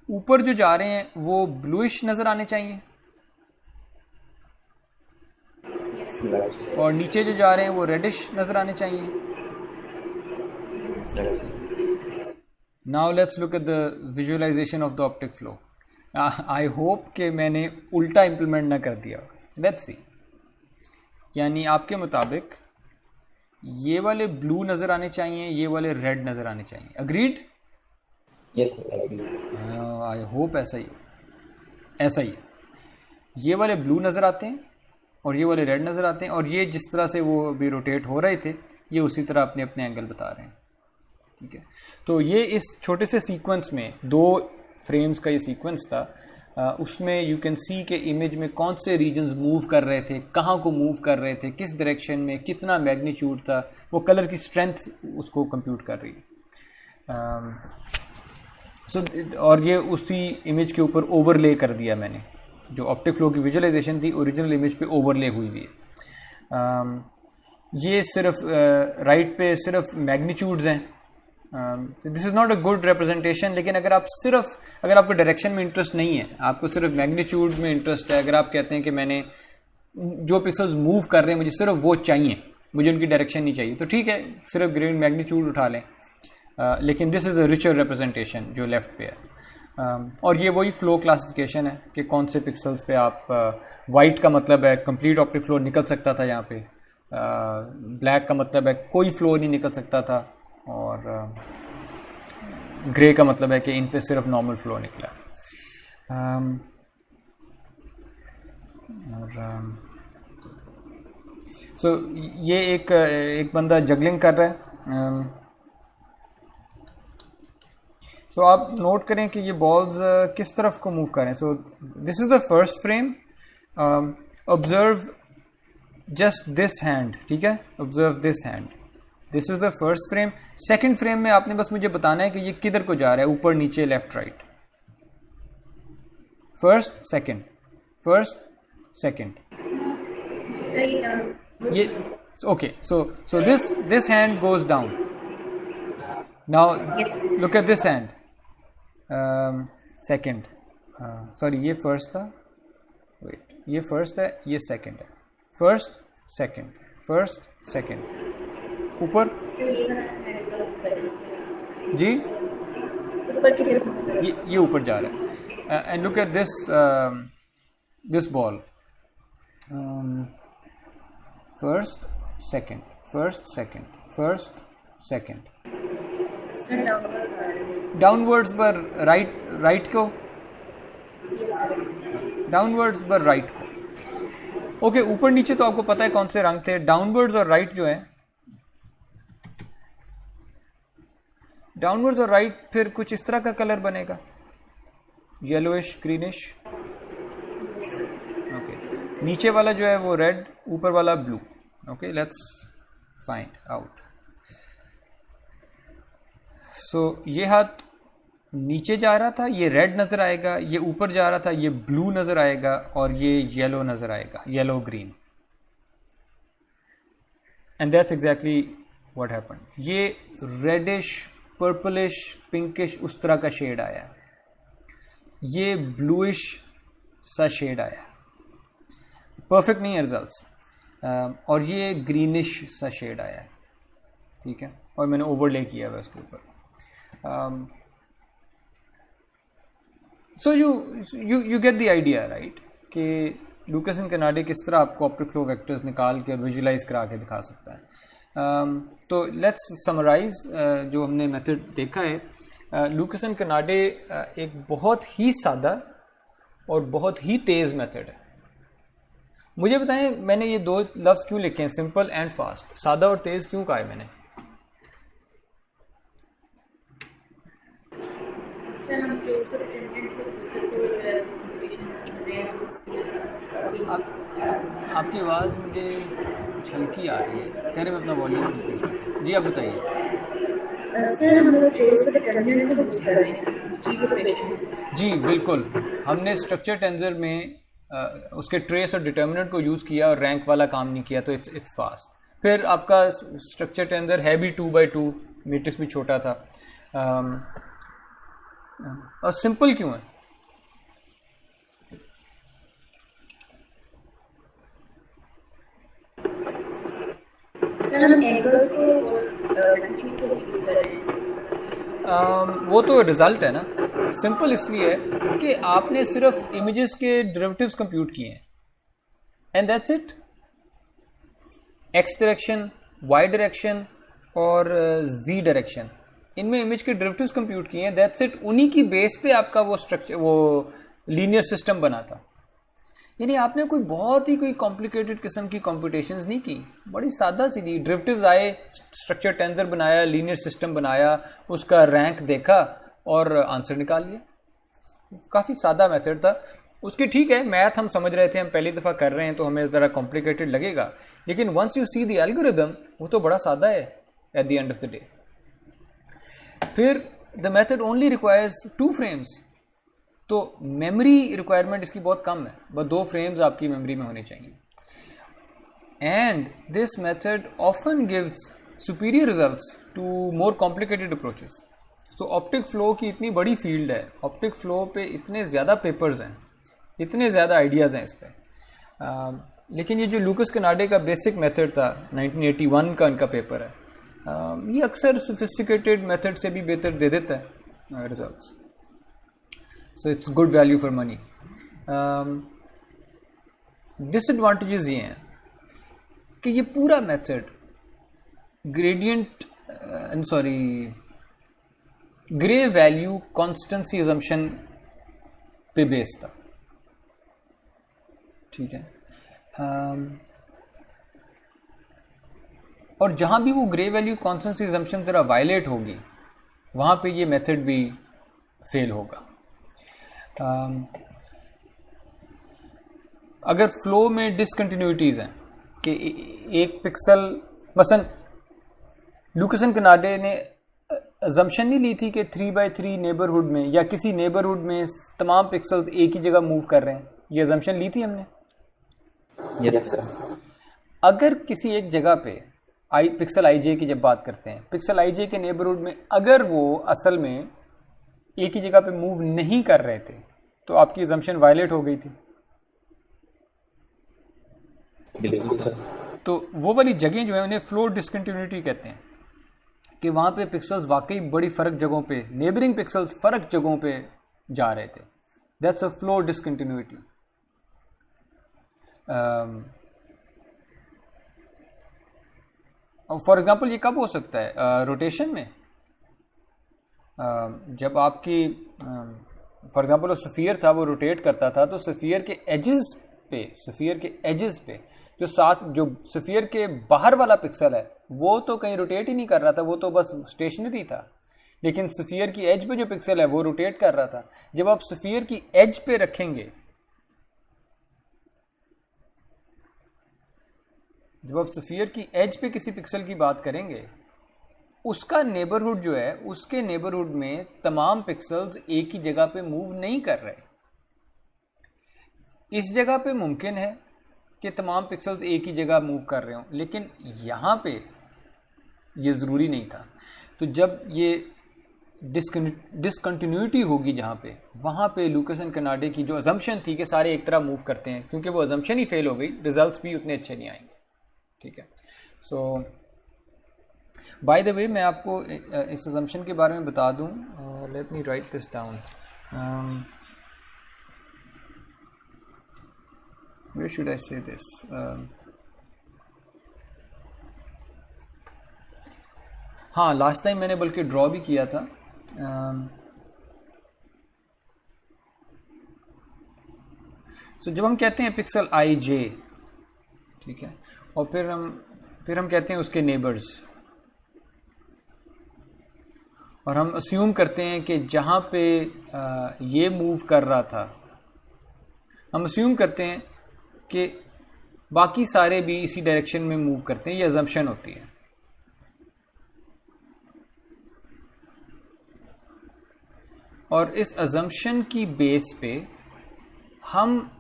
A: ऊपर जो जा रहे हैं वो ब्लूइश नजर आने चाहिए, और नीचे जो जा रहे हैं वो रेडिश नजर आने चाहिए। Now let's look at the visualisation of the optic flow. I hope कि मैंने उल्टा इम्प्लीमेंट ना कर दिया। लेट्स सी, यानी आपके मुताबिक ये वाले ब्लू नज़र आने चाहिए, ये वाले रेड नज़र आने चाहिए। अग्रीड?
C: यस,
A: आई होप ऐसा ही ऐसा ही। ये वाले ब्लू नज़र आते हैं और ये वाले रेड नज़र आते हैं, और ये जिस तरह से वो अभी रोटेट हो रहे थे ये उसी तरह अपने अपने एंगल बता रहे हैं, ठीक है। तो ये इस छोटे से सीक्वेंस में 2 फ्रेम्स का ये सीक्वेंस था, उसमें यू कैन सी के इमेज में कौन से रीजन्स मूव कर रहे थे, कहाँ को मूव कर रहे थे, किस डायरेक्शन में, कितना मैग्नीट्यूड था, वो कलर की स्ट्रेंथ उसको कंप्यूट कर रही है। और ये उसी इमेज के ऊपर ओवरले कर दिया मैंने, जो ऑप्टिक फ्लो की विजुअलाइजेशन थी ओरिजिनल इमेज पे ओवरले हुई हुई है। ये सिर्फ राइट पे सिर्फ मैग्नीट्यूड्स हैं, this is not a good representation. लेकिन अगर आपको डायरेक्शन में इंटरेस्ट नहीं है, आपको सिर्फ मैग्नीट्यूड में इंटरेस्ट है, अगर आप कहते हैं कि मैंने जो पिक्सल्स मूव कर रहे हैं मुझे सिर्फ वो चाहिए, मुझे उनकी डायरेक्शन नहीं चाहिए, तो ठीक है, सिर्फ ग्रेड मैग्नीट्यूड उठा लें। लेकिन this is a Richter representation जो लेफ्ट पे है। और ये वही फ्लो क्लासिफिकेशन है कि कौन से पिक्सल्स पे आप, वाइट का मतलब है कंप्लीट ऑप्टिक फ्लो निकल सकता था यहाँ पे, ब्लैक का मतलब है कोई फ्लो नहीं निकल सकता था, और ग्रे का मतलब है कि इन पे सिर्फ नॉर्मल फ्लो निकला। और सो ये एक बंदा जगलिंग कर रहा है। सो आप नोट करें कि ये बॉल्स किस तरफ को मूव करें। सो this is the first frame, observe just this hand, ठीक है, observe this hand, this is the first frame. Second frame में आपने बस मुझे बताना है कि ये किधर को जा रहा है, ऊपर नीचे left right, first second, first second, ये okay. So this hand goes down. Now look at this hand, second, sorry ये फर्स्ट था, वेट ये फर्स्ट है, ये सेकंड है, फर्स्ट सेकंड, फर्स्ट सेकंड, ऊपर जी, ये ऊपर जा रहा है। And look at this ball, first second, first second, first second, downwards पर राइट को, डाउनवर्ड्स पर राइट को। ओके, ऊपर नीचे तो आपको पता है कौन से रंग थे, डाउनवर्ड्स और राइट जो है, डाउनवर्ड्स और राइट फिर कुछ इस तरह का कलर बनेगा, येलोइश ग्रीनिश। ओके, नीचे वाला जो है वो रेड, ऊपर वाला blue. Okay, let's find out. So ये हाथ नीचे जा रहा था, ये रेड नजर आएगा, ये ऊपर जा रहा था, ये ब्लू नजर आएगा, और ये येलो नजर आएगा, yellow green. And that's exactly what happened. ये रेडिश पर्पलिश पिंकिश उस तरह का शेड आया, ये ब्लूइश सा शेड आया, परफेक्ट नहीं है रिजल्ट्स, और ये ग्रीनिश सा शेड आया, ठीक है, और मैंने ओवरले किया हुआ उसके ऊपर। So you get the idea right, कि लुकास एंड कनाडे किस तरह आपको ऑप्टिक फ्लो वेक्टर्स निकाल के विजुलाइज करा के दिखा सकता है। तो लेट्स समराइज जो हमने मेथड देखा है। लुकास एंड कनाडे एक बहुत ही सादा और बहुत ही तेज़ मेथड है। मुझे बताएं, मैंने ये दो लफ्ज़ क्यों लिखे हैं, सिंपल एंड फास्ट, सादा और तेज़ क्यों कहा है मैंने? आपकी आवाज़ मुझे हल्की आ रही है, तेरे में अपना वॉल्यूम जी, आप बताइए। जी बिल्कुल, हमने स्ट्रक्चर टेंसर में उसके ट्रेस और डिटर्मिनेंट को यूज़ किया और रैंक वाला काम नहीं किया, तो इट्स फास्ट। फिर आपका स्ट्रक्चर टेंसर है भी 2x2, मैट्रिक्स भी छोटा था, और सिंपल क्यों है? वो तो रिजल्ट है ना। सिंपल इसलिए है कि आपने सिर्फ इमेजेस के डेरिवेटिव्स कंप्यूट किए हैं, and that's it. X direction, y direction और जी डायरेक्शन, इनमें इमेज के डेरिवेटिव्स कंप्यूट किए हैं, दैट्स इट। उन्हीं की बेस पे आपका वो स्ट्रक्चर, वो लीनियर सिस्टम बना था। यानी आपने कोई बहुत ही कोई कॉम्प्लिकेटेड किस्म की कंप्यूटेशंस नहीं की, बड़ी सादा सीधी डेरिवेटिव्स आए, स्ट्रक्चर टेंसर बनाया, लीनियर सिस्टम बनाया, उसका रैंक देखा और आंसर निकाल लिया। काफ़ी सादा मेथड था उसकी। ठीक है, मैथ हम समझ रहे थे, हम पहली दफ़ा कर रहे हैं तो हमें ज़रा कॉम्प्लिकेटेड लगेगा, लेकिन once you see the algorithm, वो तो बड़ा सादा है at the end of the day. फिर the method only requires 2 frames, तो मेमोरी रिक्वायरमेंट इसकी बहुत कम है, बस 2 फ्रेम्स आपकी मेमोरी में होने चाहिए। And this method often gives superior results to more complicated approaches. So optic flow की इतनी बड़ी फील्ड है, ऑप्टिक फ्लो पे इतने ज़्यादा पेपर्स हैं, इतने ज़्यादा आइडियाज़ हैं इस पर, लेकिन ये जो लुकास कनाडे का बेसिक मेथड था, 1981 का इनका पेपर है, ये अक्सर सोफिस्टिकेटेड मेथड से भी बेहतर दे देता है results. So it's good value for money. Disadvantages ये हैं कि ये पूरा method gradient grey value constituency assumption पे बेस्ड था, ठीक है। और जहाँ भी वो ग्रे वैल्यू कॉन्स्टेंसी अजम्पशन ज़रा वायलेट होगी वहाँ पे ये मेथड भी फेल होगा। अगर फ्लो में डिसकंटिन्यूटीज़ हैं कि एक पिक्सल, मसलन लुकासन कनाडे ने अजम्पशन नहीं ली थी कि 3x3 नेबरहुड में या किसी नेबरहुड में तमाम पिक्सल्स एक ही जगह मूव कर रहे हैं, ये अजम्पशन ली थी हमने।
C: Yes sir.
A: अगर किसी एक जगह पे पिक्सल आई जे की जब बात करते हैं, पिक्सल आई जे के नेबरहुड में अगर वो असल में एक ही जगह पे मूव नहीं कर रहे थे तो आपकी अजम्पशन वायलेट हो गई थी।
C: बिल्कुल सर।
A: तो वो वाली जगह जो है उन्हें फ्लो डिसकंटिन्यूटी कहते हैं कि वहाँ पे पिक्सल्स वाकई बड़ी फ़र्क जगहों पे, नेबरिंग पिक्सल्स फ़र्क जगहों पे जा रहे थे। That's a flow discontinuity. For example ये कब हो सकता है? रोटेशन में। जब आपकी फॉर एग्जांपल वो सफ़ियर था, वो रोटेट करता था, तो सफ़ियर के एजेस पे जो सफ़ियर के बाहर वाला पिक्सल है वो तो कहीं रोटेट ही नहीं कर रहा था, वो तो बस स्टेशनरी था। लेकिन सफ़ियर की एज पे जो पिक्सल है वो रोटेट कर रहा था। जब आप सफ़ियर की एज पे रखेंगे, जब आप सफ़ियर की एज पे किसी पिक्सल की बात करेंगे, उसका नेबरहुड जो है, उसके नेबरहुड में तमाम पिक्सल्स एक ही जगह पे मूव नहीं कर रहे। इस जगह पे मुमकिन है कि तमाम पिक्सल्स एक ही जगह मूव कर रहे हों, लेकिन यहाँ पे ये ज़रूरी नहीं था। तो जब ये डिसकंटिन्यूटी होगी जहाँ पे, वहाँ पे लुकासन कनाडे की जो अजम्पशन थी कि सारे एक तरह मूव करते हैं, क्योंकि वो अजम्पशन ही फेल हो गई, रिजल्ट्स भी उतने अच्छे नहीं आएंगे। ठीक है। सो बाय द वे मैं आपको इस अजम्पशन के बारे में बता दूं। Let me write this down. Where should I say this? हाँ, लास्ट टाइम मैंने बल्कि ड्रॉ भी किया था। सो जब हम कहते हैं पिक्सल आई जे, ठीक है, और फिर हम कहते हैं उसके नेबर्स, और हम अस्यूम करते हैं कि जहाँ पे ये मूव कर रहा था, हम अस्यूम करते हैं कि बाकी सारे भी इसी डायरेक्शन में मूव करते हैं। ये अजम्पशन होती है। और इस अजम्पशन की बेस पे हम,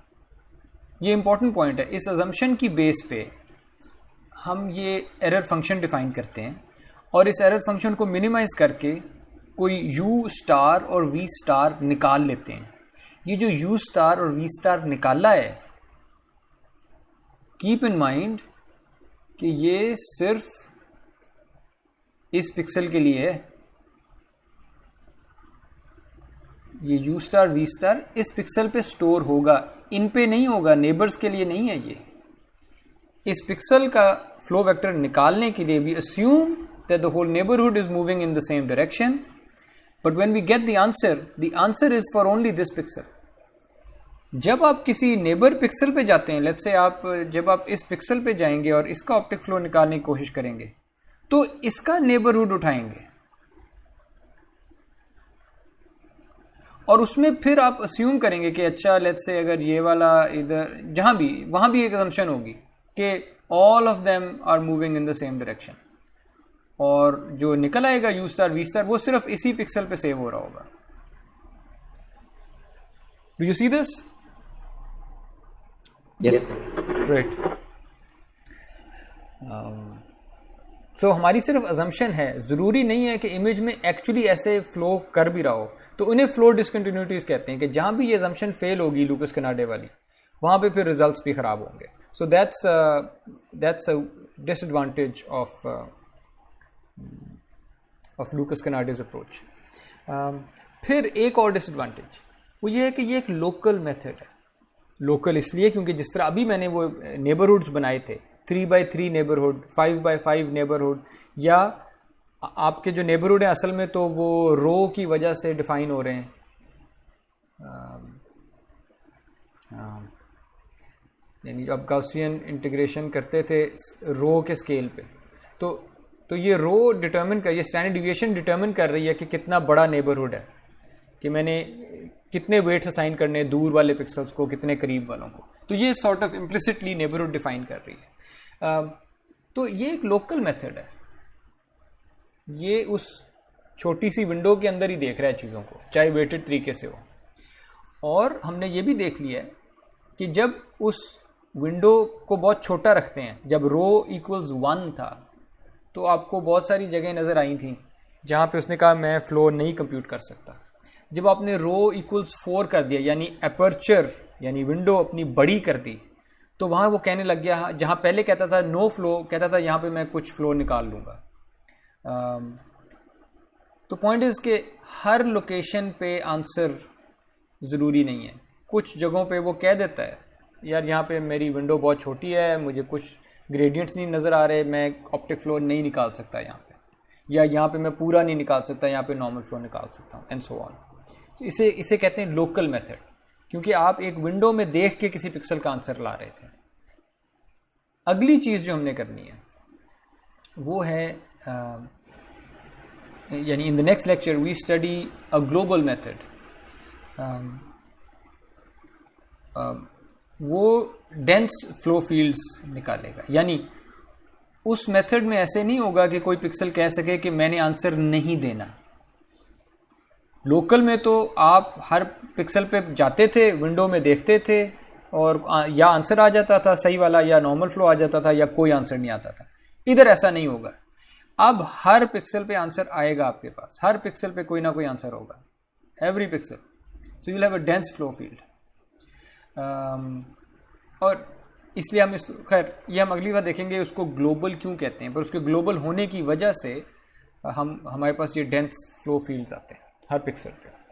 A: ये इंपॉर्टेंट पॉइंट है, इस अजम्पशन की बेस पे हम ये एरर फंक्शन डिफाइन करते हैं और इस एरर फंक्शन को मिनिमाइज करके कोई u स्टार और v स्टार निकाल लेते हैं। ये जो u स्टार और v स्टार निकाला है, कीप इन माइंड कि ये सिर्फ इस पिक्सल के लिए है। ये u स्टार v स्टार इस पिक्सल पे स्टोर होगा, इन पे नहीं होगा, नेबर्स के लिए नहीं है। ये इस पिक्सल का फ्लो वेक्टर निकालने के लिए we assume that the whole neighborhood is moving in the same direction, but when we get the answer is for only this pixel. जब आप किसी नेबर पिक्सल पे जाते हैं, लेट्स से जब आप इस पिक्सल पे जाएंगे और इसका ऑप्टिक फ्लो निकालने की कोशिश करेंगे, तो इसका नेबरहुड उठाएंगे और उसमें फिर आप अस्यूम करेंगे कि अच्छा, लेट्स से अगर ये वाला इधर, जहां भी, वहां भी एक असम्पशन होगी कि all of them are moving in the same direction, और जो निकल आएगा u स्टार v स्टार वो सिर्फ इसी पिक्सल पे सेव हो रहा होगा। Do you see this?
C: Yes.
A: Right. So हमारी सिर्फ अजम्पशन है, ज़रूरी नहीं है कि इमेज में एक्चुअली ऐसे फ्लो कर भी रहा हो। तो उन्हें फ्लो डिसकंटिन्यूटीज़ कहते हैं कि जहाँ भी ये अजम्पशन फेल होगी लुकास कनाडे वाली, वहाँ पे फिर रिजल्ट्स भी ख़राब होंगे। So that's a disadvantage of Lucas Kanade's approach. फिर एक और डिसएडवांटेज वो ये है कि ये एक लोकल मेथड है। लोकल इसलिए क्योंकि जिस तरह अभी मैंने वो नेबरहुड्स बनाए थे, 3x3 नेबरहुड, 5x5 नेबरहुड, या आपके जो नेबरहुड है असल में तो वो रो की वजह से डिफाइन हो रहे हैं। यानी जब गॉसियन इंटीग्रेशन करते थे रो के स्केल पे, तो ये रो डिटर्मिन कर, ये स्टैंडर्ड डिविएशन डिटर्मिन कर रही है कि कितना बड़ा नेबरहुड है, कि मैंने कितने वेट्स असाइन करने हैं दूर वाले पिक्सल्स को, कितने करीब वालों को। तो ये sort of implicitly neighbourhood define कर रही है। तो ये एक लोकल मेथड है, ये उस छोटी सी विंडो के अंदर ही देख रहा है चीज़ों को, चाहे वेटेड तरीके से हो। और हमने ये भी देख लिया है कि जब उस विंडो को बहुत छोटा रखते हैं, जब रो इक्वल्स 1 था, तो आपको बहुत सारी जगह नज़र आई थी जहाँ पे उसने कहा मैं फ्लो नहीं कंप्यूट कर सकता। जब आपने रो इक्वल्स 4 कर दिया, यानी अपर्चर यानी विंडो अपनी बड़ी कर दी, तो वहाँ वो कहने लग गया, जहाँ पहले कहता था नो फ्लो, कहता था यहाँ पे मैं कुछ फ्लो निकाल लूँगा। तो पॉइंट इज़ कि हर लोकेशन पे आंसर ज़रूरी नहीं है। कुछ जगहों पे वो कह देता है यार यहाँ पे मेरी विंडो बहुत छोटी है, मुझे कुछ ग्रेडियंट्स नहीं नज़र आ रहे, मैं ऑप्टिक फ्लो नहीं निकाल सकता यहाँ पे, या यहाँ पे मैं पूरा नहीं निकाल सकता, यहाँ पे नॉर्मल फ्लो निकाल सकता हूँ, एंड सो ऑन। तो इसे कहते हैं लोकल मेथड, क्योंकि आप एक विंडो में देख के किसी पिक्सल का आंसर ला रहे थे। अगली चीज़ जो हमने करनी है वो है यानी in the next lecture we study a global method. वो डेंस फ्लो फील्ड्स निकालेगा, यानी उस मेथड में ऐसे नहीं होगा कि कोई पिक्सल कह सके कि मैंने आंसर नहीं देना। लोकल में तो आप हर पिक्सल पे जाते थे, विंडो में देखते थे, और या आंसर आ जाता था सही वाला, या नॉर्मल फ्लो आ जाता था, या कोई आंसर नहीं आता था। इधर ऐसा नहीं होगा, अब हर पिक्सल पे आंसर आएगा आपके पास, हर पिक्सल पे कोई ना कोई आंसर होगा, every pixel. So you will have a dense flow field. और इसलिए हम खैर ये हम अगली बार देखेंगे उसको ग्लोबल क्यों कहते हैं, पर उसके ग्लोबल होने की वजह से हमारे पास ये डेंस फ्लो फील्ड्स आते हैं हर पिक्सल पे।